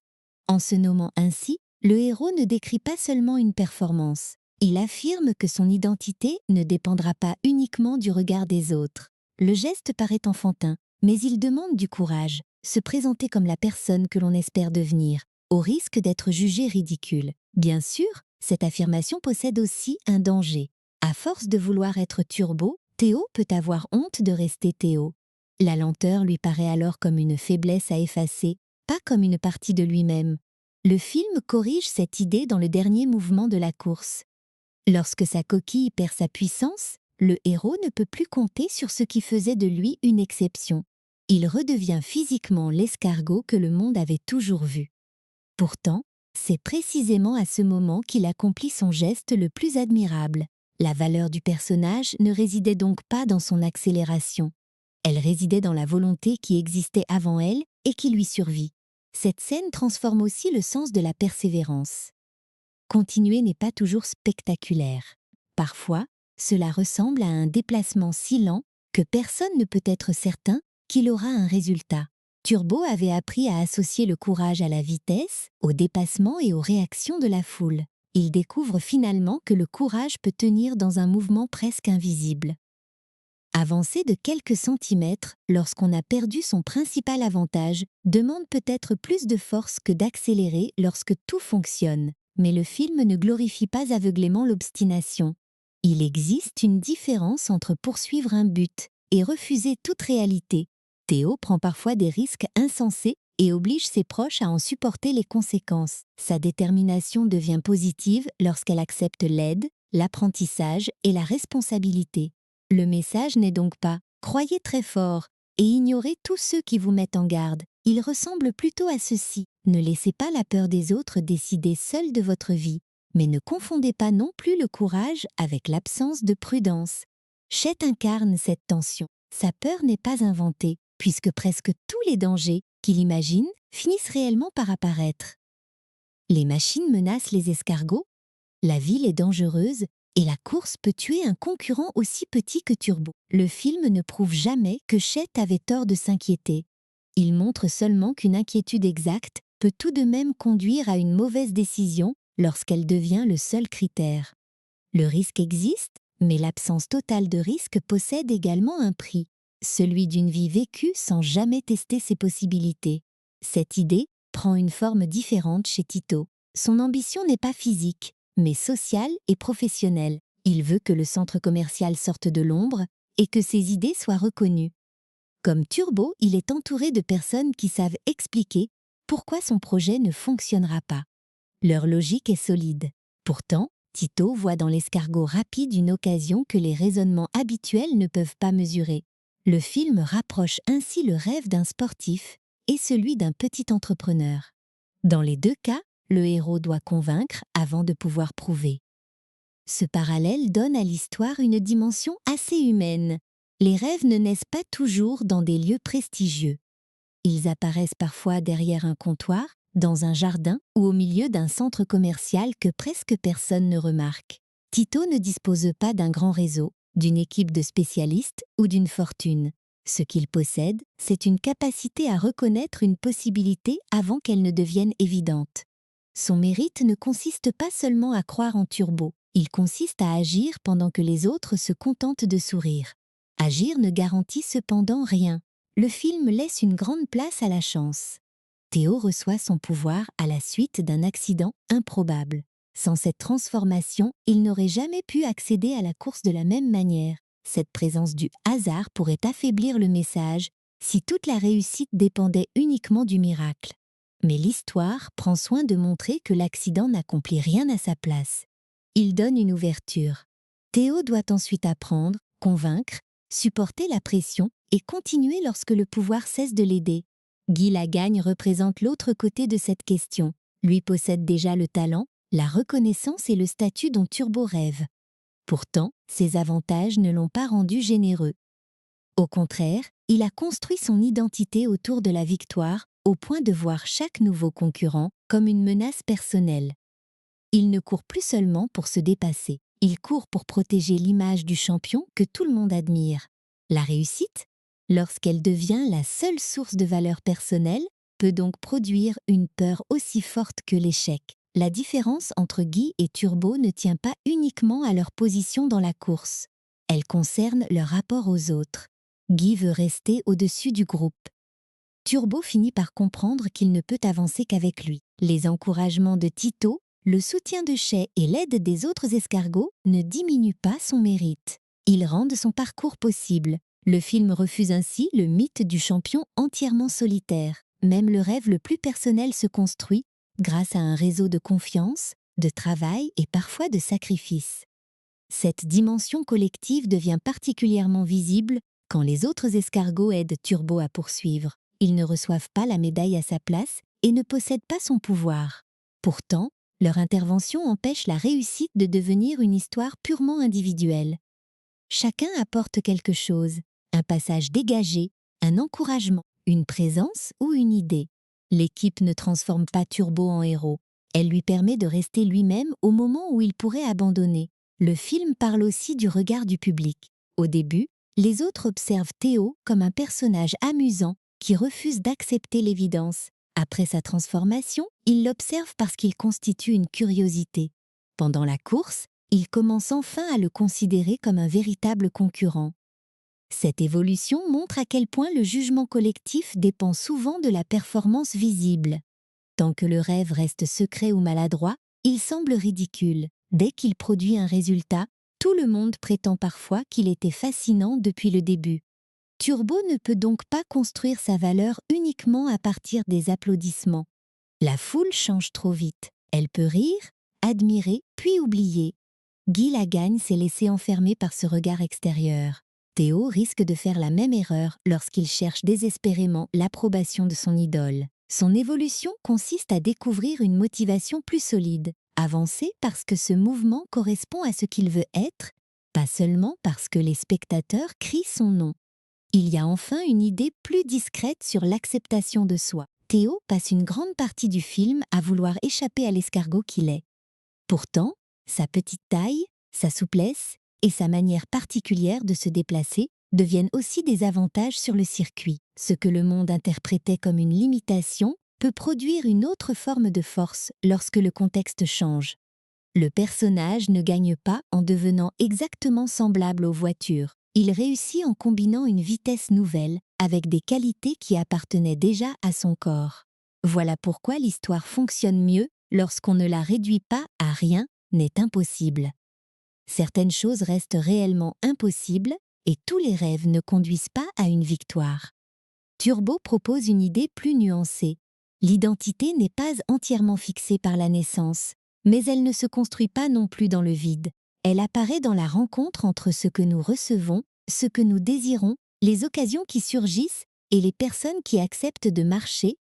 En se nommant ainsi, le héros ne décrit pas seulement une performance. Il affirme que son identité ne dépendra pas uniquement du regard des autres. Le geste paraît enfantin, mais il demande du courage, se présenter comme la personne que l'on espère devenir, au risque d'être jugé ridicule. Bien sûr, cette affirmation possède aussi un danger. À force de vouloir être Turbo, Théo peut avoir honte de rester Théo. La lenteur lui paraît alors comme une faiblesse à effacer, pas comme une partie de lui-même. Le film corrige cette idée dans le dernier mouvement de la course. Lorsque sa coquille perd sa puissance, le héros ne peut plus compter sur ce qui faisait de lui une exception. Il redevient physiquement l'escargot que le monde avait toujours vu. Pourtant, c'est précisément à ce moment qu'il accomplit son geste le plus admirable. La valeur du personnage ne résidait donc pas dans son accélération. Elle résidait dans la volonté qui existait avant elle et qui lui survit. Cette scène transforme aussi le sens de la persévérance. Continuer n'est pas toujours spectaculaire. Parfois, cela ressemble à un déplacement si lent que personne ne peut être certain qu'il aura un résultat. Turbo avait appris à associer le courage à la vitesse, au dépassement et aux réactions de la foule. il découvre finalement que le courage peut tenir dans un mouvement presque invisible. Avancer de quelques centimètres lorsqu'on a perdu son principal avantage demande peut-être plus de force que d'accélérer lorsque tout fonctionne, mais le film ne glorifie pas aveuglément l'obstination. Il existe une différence entre poursuivre un but et refuser toute réalité. Théo prend parfois des risques insensés et oblige ses proches à en supporter les conséquences. Sa détermination devient positive lorsqu'elle accepte l'aide, l'apprentissage et la responsabilité. Le message n'est donc pas « croyez très fort » et ignorez tous ceux qui vous mettent en garde. Il ressemble plutôt à ceci. Ne laissez pas la peur des autres décider seule de votre vie, mais ne confondez pas non plus le courage avec l'absence de prudence. Chet incarne cette tension. Sa peur n'est pas inventée, puisque presque tous les dangers qu'il imagine finissent réellement par apparaître. Les machines menacent les escargots, la ville est dangereuse et la course peut tuer un concurrent aussi petit que Turbo. Le film ne prouve jamais que Chet avait tort de s'inquiéter. Il montre seulement qu'une inquiétude exacte peut tout de même conduire à une mauvaise décision lorsqu'elle devient le seul critère. Le risque existe, mais l'absence totale de risque possède également un prix, celui d'une vie vécue sans jamais tester ses possibilités. Cette idée prend une forme différente chez Tito. Son ambition n'est pas physique, mais sociale et professionnelle. Il veut que le centre commercial sorte de l'ombre et que ses idées soient reconnues. Comme Turbo, il est entouré de personnes qui savent expliquer pourquoi son projet ne fonctionnera pas. Leur logique est solide. Pourtant, Tito voit dans l'escargot rapide une occasion que les raisonnements habituels ne peuvent pas mesurer. Le film rapproche ainsi le rêve d'un sportif et celui d'un petit entrepreneur. Dans les deux cas, le héros doit convaincre avant de pouvoir prouver. Ce parallèle donne à l'histoire une dimension assez humaine. Les rêves ne naissent pas toujours dans des lieux prestigieux. Ils apparaissent parfois derrière un comptoir, dans un jardin ou au milieu d'un centre commercial que presque personne ne remarque. Tito ne dispose pas d'un grand réseau, d'une équipe de spécialistes ou d'une fortune. Ce qu'il possède, c'est une capacité à reconnaître une possibilité avant qu'elle ne devienne évidente. Son mérite ne consiste pas seulement à croire en Turbo, il consiste à agir pendant que les autres se contentent de sourire. Agir ne garantit cependant rien. Le film laisse une grande place à la chance. Théo reçoit son pouvoir à la suite d'un accident improbable. Sans cette transformation, il n'aurait jamais pu accéder à la course de la même manière. Cette présence du hasard pourrait affaiblir le message si toute la réussite dépendait uniquement du miracle. Mais l'histoire prend soin de montrer que l'accident n'accomplit rien à sa place. Il donne une ouverture. Théo doit ensuite apprendre, convaincre, supporter la pression et continuer lorsque le pouvoir cesse de l'aider. Guy Lagagne représente l'autre côté de cette question. Lui possède déjà le talent, la reconnaissance et le statut dont Turbo rêve. Pourtant, ces avantages ne l'ont pas rendu généreux. Au contraire, il a construit son identité autour de la victoire, au point de voir chaque nouveau concurrent comme une menace personnelle. Il ne court plus seulement pour se dépasser, il court pour protéger l'image du champion que tout le monde admire. La réussite, lorsqu'elle devient la seule source de valeur personnelle, peut donc produire une peur aussi forte que l'échec. La différence entre Guy et Turbo ne tient pas uniquement à leur position dans la course. Elle concerne leur rapport aux autres. Guy veut rester au-dessus du groupe. Turbo finit par comprendre qu'il ne peut avancer qu'avec lui. Les encouragements de Tito, le soutien de Chet et l'aide des autres escargots ne diminuent pas son mérite. Ils rendent son parcours possible. Le film refuse ainsi le mythe du champion entièrement solitaire. Même le rêve le plus personnel se construit grâce à un réseau de confiance, de travail et parfois de sacrifice. Cette dimension collective devient particulièrement visible quand les autres escargots aident Turbo à poursuivre. Ils ne reçoivent pas la médaille à sa place et ne possèdent pas son pouvoir. Pourtant, leur intervention empêche la réussite de devenir une histoire purement individuelle. Chacun apporte quelque chose, un passage dégagé, un encouragement, une présence ou une idée. L'équipe ne transforme pas Turbo en héros. Elle lui permet de rester lui-même au moment où il pourrait abandonner. Le film parle aussi du regard du public. Au début, les autres observent Théo comme un personnage amusant qui refuse d'accepter l'évidence. Après sa transformation, ils l'observent parce qu'il constitue une curiosité. Pendant la course, il commence enfin à le considérer comme un véritable concurrent. Cette évolution montre à quel point le jugement collectif dépend souvent de la performance visible. Tant que le rêve reste secret ou maladroit, il semble ridicule. Dès qu'il produit un résultat, tout le monde prétend parfois qu'il était fascinant depuis le début. Turbo ne peut donc pas construire sa valeur uniquement à partir des applaudissements. La foule change trop vite. Elle peut rire, admirer, puis oublier. Guy Lagagne s'est laissé enfermer par ce regard extérieur. Théo risque de faire la même erreur lorsqu'il cherche désespérément l'approbation de son idole. Son évolution consiste à découvrir une motivation plus solide, avancer parce que ce mouvement correspond à ce qu'il veut être, pas seulement parce que les spectateurs crient son nom. Il y a enfin une idée plus discrète sur l'acceptation de soi. Théo passe une grande partie du film à vouloir échapper à l'escargot qu'il est. Pourtant, sa petite taille, sa souplesse et sa manière particulière de se déplacer deviennent aussi des avantages sur le circuit. Ce que le monde interprétait comme une limitation peut produire une autre forme de force lorsque le contexte change. Le personnage ne gagne pas en devenant exactement semblable aux voitures. Il réussit en combinant une vitesse nouvelle avec des qualités qui appartenaient déjà à son corps. Voilà pourquoi l'histoire fonctionne mieux lorsqu'on ne la réduit pas à rien n'est impossible. Certaines choses restent réellement impossibles et tous les rêves ne conduisent pas à une victoire. Turbo propose une idée plus nuancée. L'identité n'est pas entièrement fixée par la naissance, mais elle ne se construit pas non plus dans le vide. Elle apparaît dans la rencontre entre ce que nous recevons, ce que nous désirons, les occasions qui surgissent et les personnes qui acceptent de marcher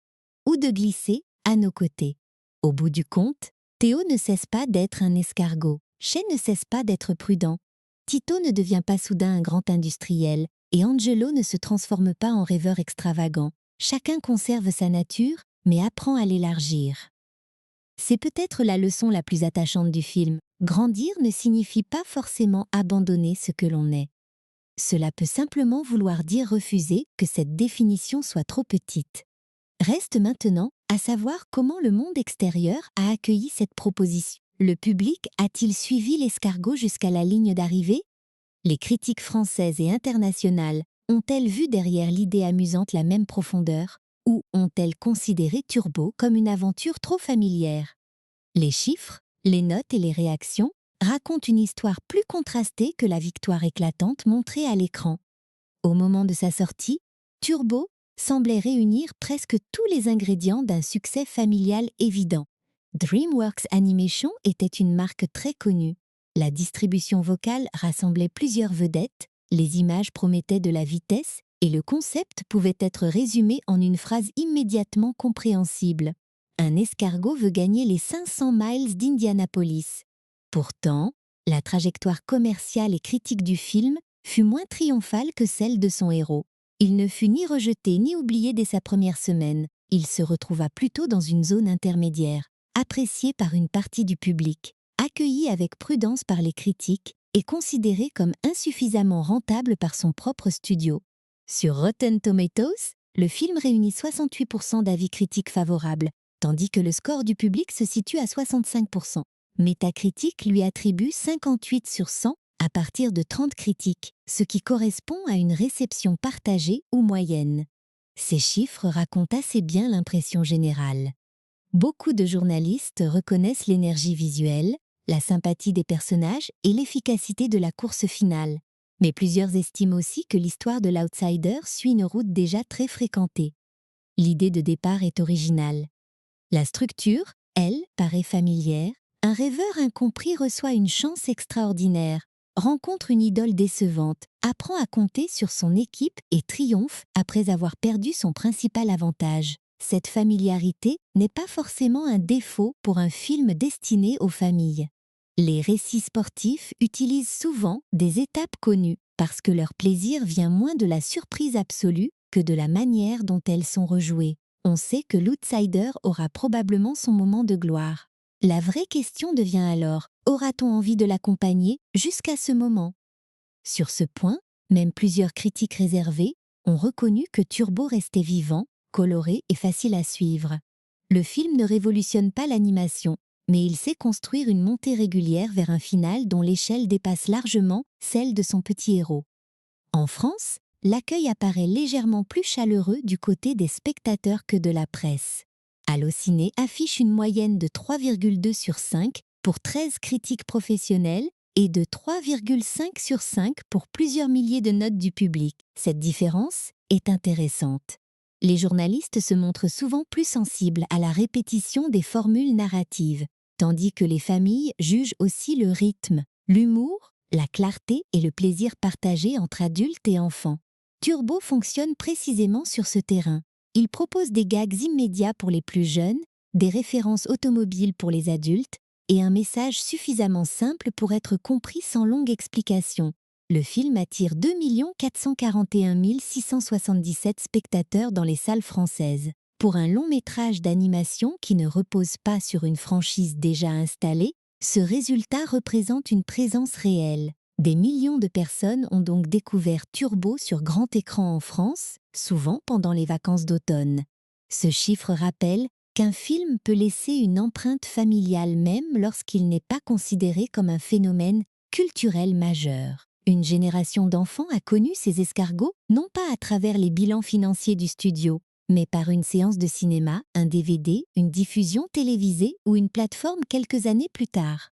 ou de glisser à nos côtés. Au bout du compte, Théo ne cesse pas d'être un escargot, Shay ne cesse pas d'être prudent, Tito ne devient pas soudain un grand industriel, et Angelo ne se transforme pas en rêveur extravagant. Chacun conserve sa nature, mais apprend à l'élargir. C'est peut-être la leçon la plus attachante du film. Grandir ne signifie pas forcément abandonner ce que l'on est. Cela peut simplement vouloir dire refuser que cette définition soit trop petite. Reste maintenant à savoir comment le monde extérieur a accueilli cette proposition. Le public a-t-il suivi l'escargot jusqu'à la ligne d'arrivée? Les critiques françaises et internationales ont-elles vu derrière l'idée amusante la même profondeur, ou ont-elles considéré Turbo comme une aventure trop familière? Les chiffres, les notes et les réactions racontent une histoire plus contrastée que la victoire éclatante montrée à l'écran. Au moment de sa sortie, Turbo semblait réunir presque tous les ingrédients d'un succès familial évident. DreamWorks Animation était une marque très connue. La distribution vocale rassemblait plusieurs vedettes, les images promettaient de la vitesse et le concept pouvait être résumé en une phrase immédiatement compréhensible. Un escargot veut gagner les 500 miles d'Indianapolis. Pourtant, la trajectoire commerciale et critique du film fut moins triomphale que celle de son héros. Il ne fut ni rejeté ni oublié dès sa première semaine. Il se retrouva plutôt dans une zone intermédiaire, apprécié par une partie du public, accueilli avec prudence par les critiques et considéré comme insuffisamment rentable par son propre studio. Sur Rotten Tomatoes, le film réunit 68% d'avis critiques favorables, tandis que le score du public se situe à 65%. Metacritic lui attribue 58 sur 100 à partir de 30 critiques, ce qui correspond à une réception partagée ou moyenne. Ces chiffres racontent assez bien l'impression générale. Beaucoup de journalistes reconnaissent l'énergie visuelle, la sympathie des personnages et l'efficacité de la course finale. Mais plusieurs estiment aussi que l'histoire de l'outsider suit une route déjà très fréquentée. L'idée de départ est originale. La structure, elle, paraît familière. Un rêveur incompris reçoit une chance extraordinaire, rencontre une idole décevante, apprend à compter sur son équipe et triomphe après avoir perdu son principal avantage. Cette familiarité n'est pas forcément un défaut pour un film destiné aux familles. Les récits sportifs utilisent souvent des étapes connues parce que leur plaisir vient moins de la surprise absolue que de la manière dont elles sont rejouées. On sait que l'outsider aura probablement son moment de gloire. La vraie question devient alors, aura-t-on envie de l'accompagner jusqu'à ce moment? Sur ce point, même plusieurs critiques réservées ont reconnu que Turbo restait vivant, coloré et facile à suivre. Le film ne révolutionne pas l'animation, mais il sait construire une montée régulière vers un final dont l'échelle dépasse largement celle de son petit héros. En France, l'accueil apparaît légèrement plus chaleureux du côté des spectateurs que de la presse. Allociné affiche une moyenne de 3,2 sur 5 pour 13 critiques professionnelles et de 3,5 sur 5 pour plusieurs milliers de notes du public. Cette différence est intéressante. Les journalistes se montrent souvent plus sensibles à la répétition des formules narratives, tandis que les familles jugent aussi le rythme, l'humour, la clarté et le plaisir partagé entre adultes et enfants. Turbo fonctionne précisément sur ce terrain. Il propose des gags immédiats pour les plus jeunes, des références automobiles pour les adultes et un message suffisamment simple pour être compris sans longue explication. Le film attire 2 441 677 spectateurs dans les salles françaises. Pour un long métrage d'animation qui ne repose pas sur une franchise déjà installée, ce résultat représente une présence réelle. Des millions de personnes ont donc découvert Turbo sur grand écran en France, souvent pendant les vacances d'automne. Ce chiffre rappelle qu'un film peut laisser une empreinte familiale même lorsqu'il n'est pas considéré comme un phénomène culturel majeur. Une génération d'enfants a connu ces escargots non pas à travers les bilans financiers du studio, mais par une séance de cinéma, un DVD, une diffusion télévisée ou une plateforme quelques années plus tard.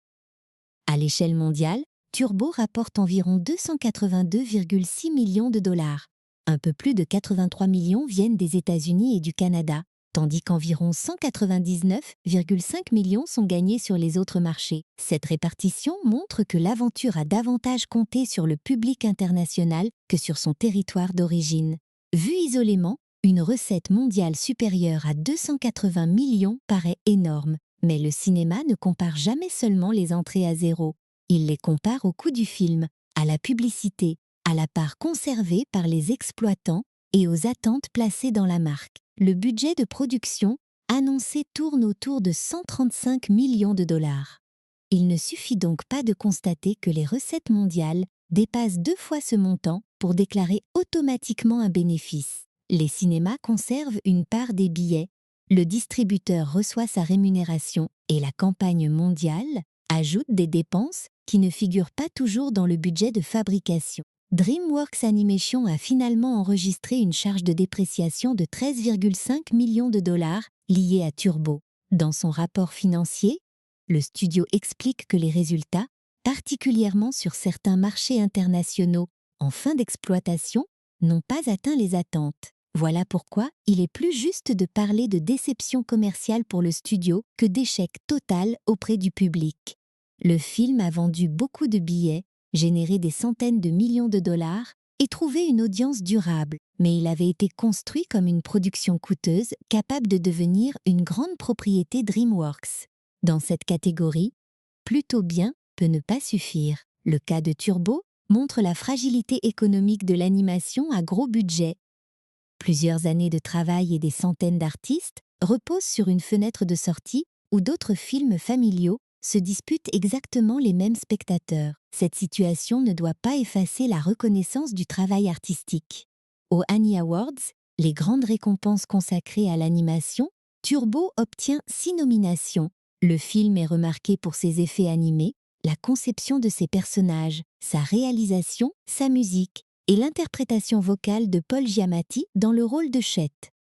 À l'échelle mondiale, Turbo rapporte environ 282,6 millions de dollars. Un peu plus de 83 millions viennent des États-Unis et du Canada, tandis qu'environ 199,5 millions sont gagnés sur les autres marchés. Cette répartition montre que l'aventure a davantage compté sur le public international que sur son territoire d'origine. Vue isolément, une recette mondiale supérieure à 280 millions paraît énorme, mais le cinéma ne compare jamais seulement les entrées à zéro. Il les compare au coût du film, à la publicité, à la part conservée par les exploitants et aux attentes placées dans la marque. Le budget de production annoncé tourne autour de 135 millions de dollars. Il ne suffit donc pas de constater que les recettes mondiales dépassent 2 fois ce montant pour déclarer automatiquement un bénéfice. Les cinémas conservent une part des billets, le distributeur reçoit sa rémunération et la campagne mondiale ajoute des dépenses qui ne figurent pas toujours dans le budget de fabrication. DreamWorks Animation a finalement enregistré une charge de dépréciation de 13,5 millions de dollars liée à Turbo. Dans son rapport financier, le studio explique que les résultats, particulièrement sur certains marchés internationaux en fin d'exploitation, n'ont pas atteint les attentes. Voilà pourquoi il est plus juste de parler de déception commerciale pour le studio que d'échec total auprès du public. Le film a vendu beaucoup de billets, généré des centaines de millions de dollars et trouvé une audience durable, mais il avait été construit comme une production coûteuse capable de devenir une grande propriété DreamWorks. Dans cette catégorie, plutôt bien peut ne pas suffire. Le cas de Turbo montre la fragilité économique de l'animation à gros budget. Plusieurs années de travail et des centaines d'artistes reposent sur une fenêtre de sortie où d'autres films familiaux se disputent exactement les mêmes spectateurs. Cette situation ne doit pas effacer la reconnaissance du travail artistique. Aux Annie Awards, les grandes récompenses consacrées à l'animation, Turbo obtient 6 nominations. Le film est remarqué pour ses effets animés, la conception de ses personnages, sa réalisation, sa musique et l'interprétation vocale de Paul Giamatti dans le rôle de Chet.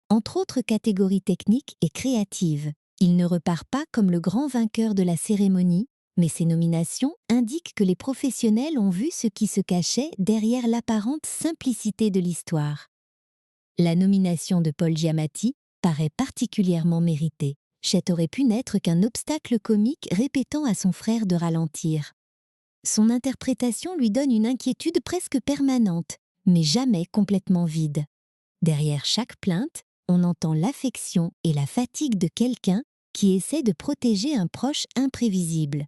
Entre autres catégories techniques et créatives, il ne repart pas comme le grand vainqueur de la cérémonie, mais ses nominations indiquent que les professionnels ont vu ce qui se cachait derrière l'apparente simplicité de l'histoire. La nomination de Paul Giamatti paraît particulièrement méritée. Chet aurait pu n'être qu'un obstacle comique répétant à son frère de ralentir. Son interprétation lui donne une inquiétude presque permanente, mais jamais complètement vide. Derrière chaque plainte, on entend l'affection et la fatigue de quelqu'un qui essaie de protéger un proche imprévisible.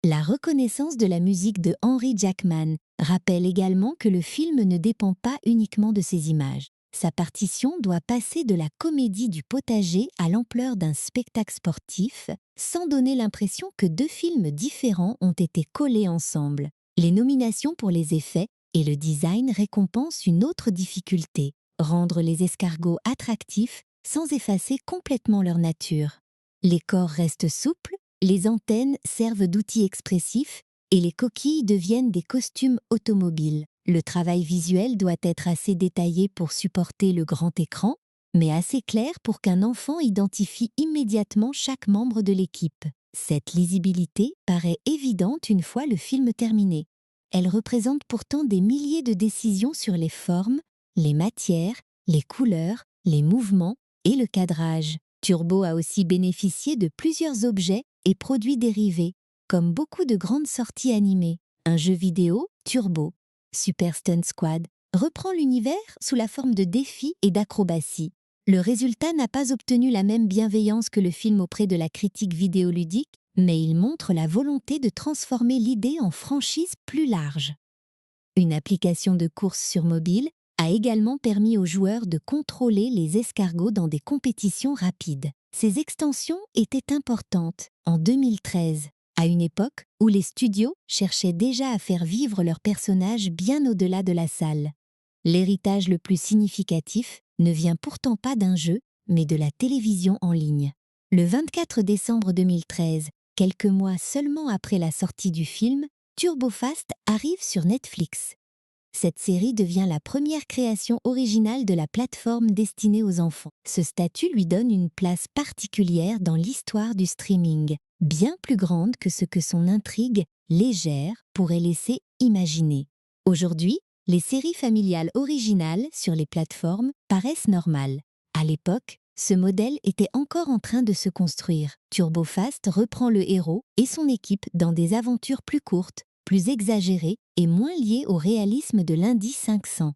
La reconnaissance de la musique de Henry Jackman rappelle également que le film ne dépend pas uniquement de ses images. Sa partition doit passer de la comédie du potager à l'ampleur d'un spectacle sportif, sans donner l'impression que 2 films différents ont été collés ensemble. Les nominations pour les effets et le design récompensent une autre difficulté, rendre les escargots attractifs sans effacer complètement leur nature. Les corps restent souples, Les antennes servent d'outils expressifs et les coquilles deviennent des costumes automobiles. Le travail visuel doit être assez détaillé pour supporter le grand écran, mais assez clair pour qu'un enfant identifie immédiatement chaque membre de l'équipe. Cette lisibilité paraît évidente une fois le film terminé. Elle représente pourtant des milliers de décisions sur les formes, les matières, les couleurs, les mouvements et le cadrage. Turbo a aussi bénéficié de plusieurs objets et produits dérivés, comme beaucoup de grandes sorties animées. Un jeu vidéo, Turbo, Super Stunt Squad, reprend l'univers sous la forme de défis et d'acrobaties. Le résultat n'a pas obtenu la même bienveillance que le film auprès de la critique vidéoludique, mais il montre la volonté de transformer l'idée en franchise plus large. Une application de course sur mobile a également permis aux joueurs de contrôler les escargots dans des compétitions rapides. Ces extensions étaient importantes en 2013, à une époque où les studios cherchaient déjà à faire vivre leurs personnages bien au-delà de la salle. L'héritage le plus significatif ne vient pourtant pas d'un jeu, mais de la télévision en ligne. Le 24 décembre 2013, quelques mois seulement après la sortie du film, Turbo Fast arrive sur Netflix. Cette série devient la première création originale de la plateforme destinée aux enfants. Ce statut lui donne une place particulière dans l'histoire du streaming, bien plus grande que ce que son intrigue, légère, pourrait laisser imaginer. Aujourd'hui, les séries familiales originales sur les plateformes paraissent normales. À l'époque, ce modèle était encore en train de se construire. Turbo Fast reprend le héros et son équipe dans des aventures plus courtes, plus exagérées et moins liées au réalisme de l'Indy 500.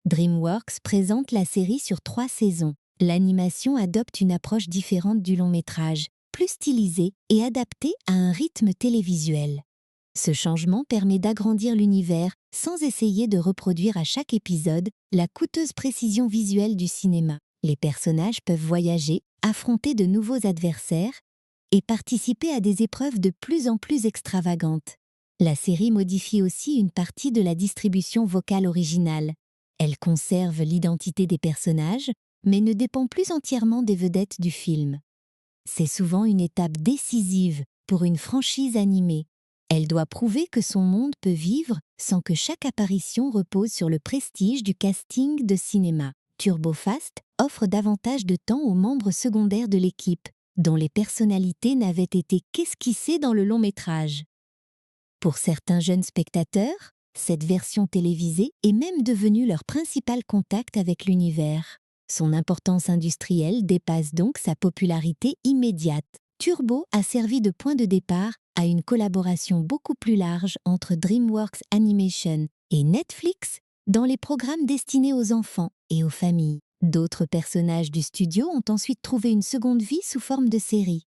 DreamWorks présente la série sur 3 saisons. L'animation adopte une approche différente du long métrage, plus stylisée et adaptée à un rythme télévisuel. Ce changement permet d'agrandir l'univers sans essayer de reproduire à chaque épisode la coûteuse précision visuelle du cinéma. Les personnages peuvent voyager, affronter de nouveaux adversaires et participer à des épreuves de plus en plus extravagantes. La série modifie aussi une partie de la distribution vocale originale. Elle conserve l'identité des personnages, mais ne dépend plus entièrement des vedettes du film. C'est souvent une étape décisive pour une franchise animée. Elle doit prouver que son monde peut vivre sans que chaque apparition repose sur le prestige du casting de cinéma. Turbo Fast offre davantage de temps aux membres secondaires de l'équipe, dont les personnalités n'avaient été qu'esquissées dans le long métrage. Pour certains jeunes spectateurs, cette version télévisée est même devenue leur principal contact avec l'univers. Son importance industrielle dépasse donc sa popularité immédiate. Turbo a servi de point de départ à une collaboration beaucoup plus large entre DreamWorks Animation et Netflix dans les programmes destinés aux enfants et aux familles. D'autres personnages du studio ont ensuite trouvé une seconde vie sous forme de série.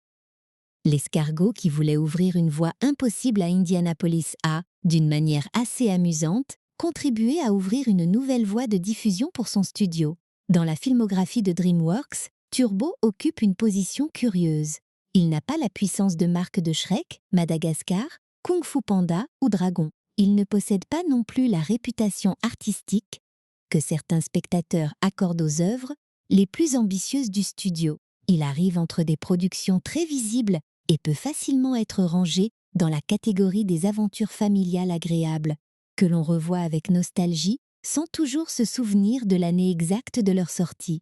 L'escargot qui voulait ouvrir une voie impossible à Indianapolis a, d'une manière assez amusante, contribué à ouvrir une nouvelle voie de diffusion pour son studio. Dans la filmographie de DreamWorks, Turbo occupe une position curieuse. Il n'a pas la puissance de marque de Shrek, Madagascar, Kung Fu Panda ou Dragon. Il ne possède pas non plus la réputation artistique que certains spectateurs accordent aux œuvres les plus ambitieuses du studio. Il arrive entre des productions très visibles et peut facilement être rangé dans la catégorie des aventures familiales agréables, que l'on revoit avec nostalgie sans toujours se souvenir de l'année exacte de leur sortie.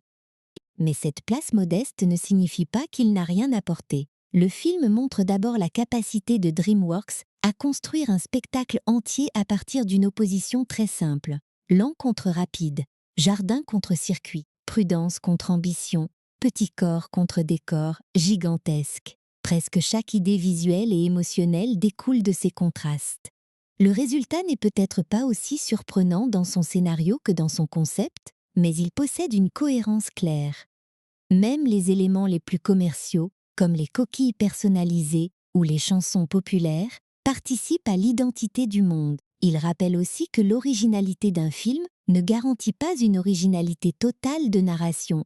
Mais cette place modeste ne signifie pas qu'il n'a rien apporté. Le film montre d'abord la capacité de DreamWorks à construire un spectacle entier à partir d'une opposition très simple. Lent contre rapide, jardin contre circuit, prudence contre ambition, petit corps contre décor gigantesque. Presque chaque idée visuelle et émotionnelle découle de ces contrastes. Le résultat n'est peut-être pas aussi surprenant dans son scénario que dans son concept, mais il possède une cohérence claire. Même les éléments les plus commerciaux, comme les coquilles personnalisées ou les chansons populaires, participent à l'identité du monde. Il rappelle aussi que l'originalité d'un film ne garantit pas une originalité totale de narration.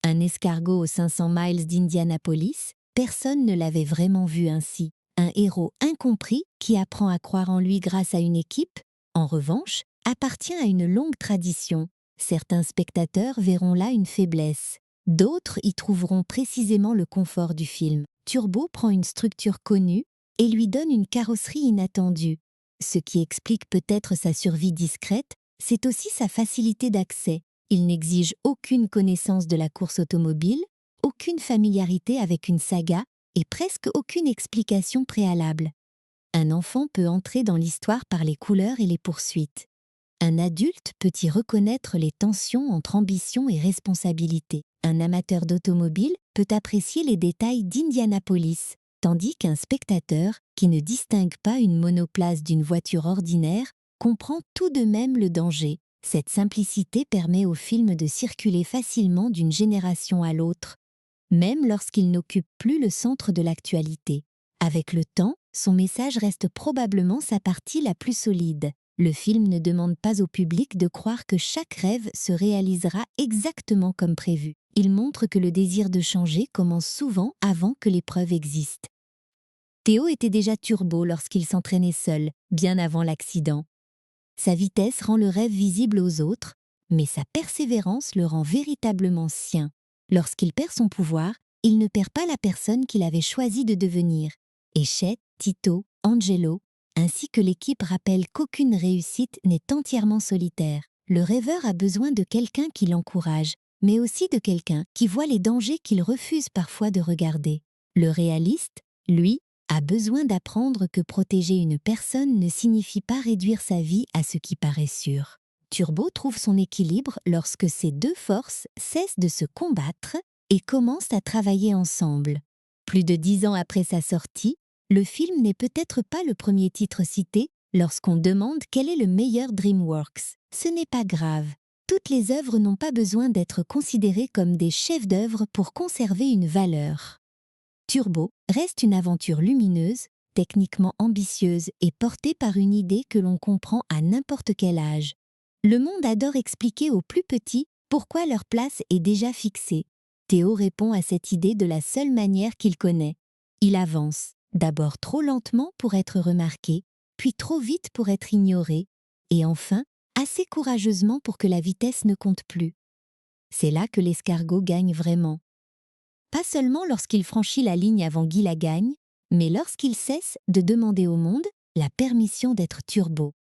Un escargot aux 500 miles d'Indianapolis, personne ne l'avait vraiment vu ainsi. Un héros incompris qui apprend à croire en lui grâce à une équipe, en revanche, appartient à une longue tradition. Certains spectateurs verront là une faiblesse. D'autres y trouveront précisément le confort du film. Turbo prend une structure connue et lui donne une carrosserie inattendue. Ce qui explique peut-être sa survie discrète, c'est aussi sa facilité d'accès. Il n'exige aucune connaissance de la course automobile, aucune familiarité avec une saga et presque aucune explication préalable. Un enfant peut entrer dans l'histoire par les couleurs et les poursuites. Un adulte peut y reconnaître les tensions entre ambition et responsabilité. Un amateur d'automobile peut apprécier les détails d'Indianapolis, tandis qu'un spectateur, qui ne distingue pas une monoplace d'une voiture ordinaire, comprend tout de même le danger. Cette simplicité permet au film de circuler facilement d'une génération à l'autre, même lorsqu'il n'occupe plus le centre de l'actualité. Avec le temps, son message reste probablement sa partie la plus solide. Le film ne demande pas au public de croire que chaque rêve se réalisera exactement comme prévu. Il montre que le désir de changer commence souvent avant que l'épreuve existe. Théo était déjà turbo lorsqu'il s'entraînait seul, bien avant l'accident. Sa vitesse rend le rêve visible aux autres, mais sa persévérance le rend véritablement sien. Lorsqu'il perd son pouvoir, il ne perd pas la personne qu'il avait choisi de devenir. Échette, Tito, Angelo, ainsi que l'équipe rappellent qu'aucune réussite n'est entièrement solitaire. Le rêveur a besoin de quelqu'un qui l'encourage, mais aussi de quelqu'un qui voit les dangers qu'il refuse parfois de regarder. Le réaliste, lui, a besoin d'apprendre que protéger une personne ne signifie pas réduire sa vie à ce qui paraît sûr. Turbo trouve son équilibre lorsque ces deux forces cessent de se combattre et commencent à travailler ensemble. Plus de 10 ans après sa sortie, le film n'est peut-être pas le premier titre cité lorsqu'on demande quel est le meilleur DreamWorks. Ce n'est pas grave. Toutes les œuvres n'ont pas besoin d'être considérées comme des chefs-d'œuvre pour conserver une valeur. Turbo reste une aventure lumineuse, techniquement ambitieuse et portée par une idée que l'on comprend à n'importe quel âge. Le monde adore expliquer aux plus petits pourquoi leur place est déjà fixée. Théo répond à cette idée de la seule manière qu'il connaît. Il avance, d'abord trop lentement pour être remarqué, puis trop vite pour être ignoré, et enfin assez courageusement pour que la vitesse ne compte plus. C'est là que l'escargot gagne vraiment. Pas seulement lorsqu'il franchit la ligne avant Guy Lagagne, mais lorsqu'il cesse de demander au monde la permission d'être turbo.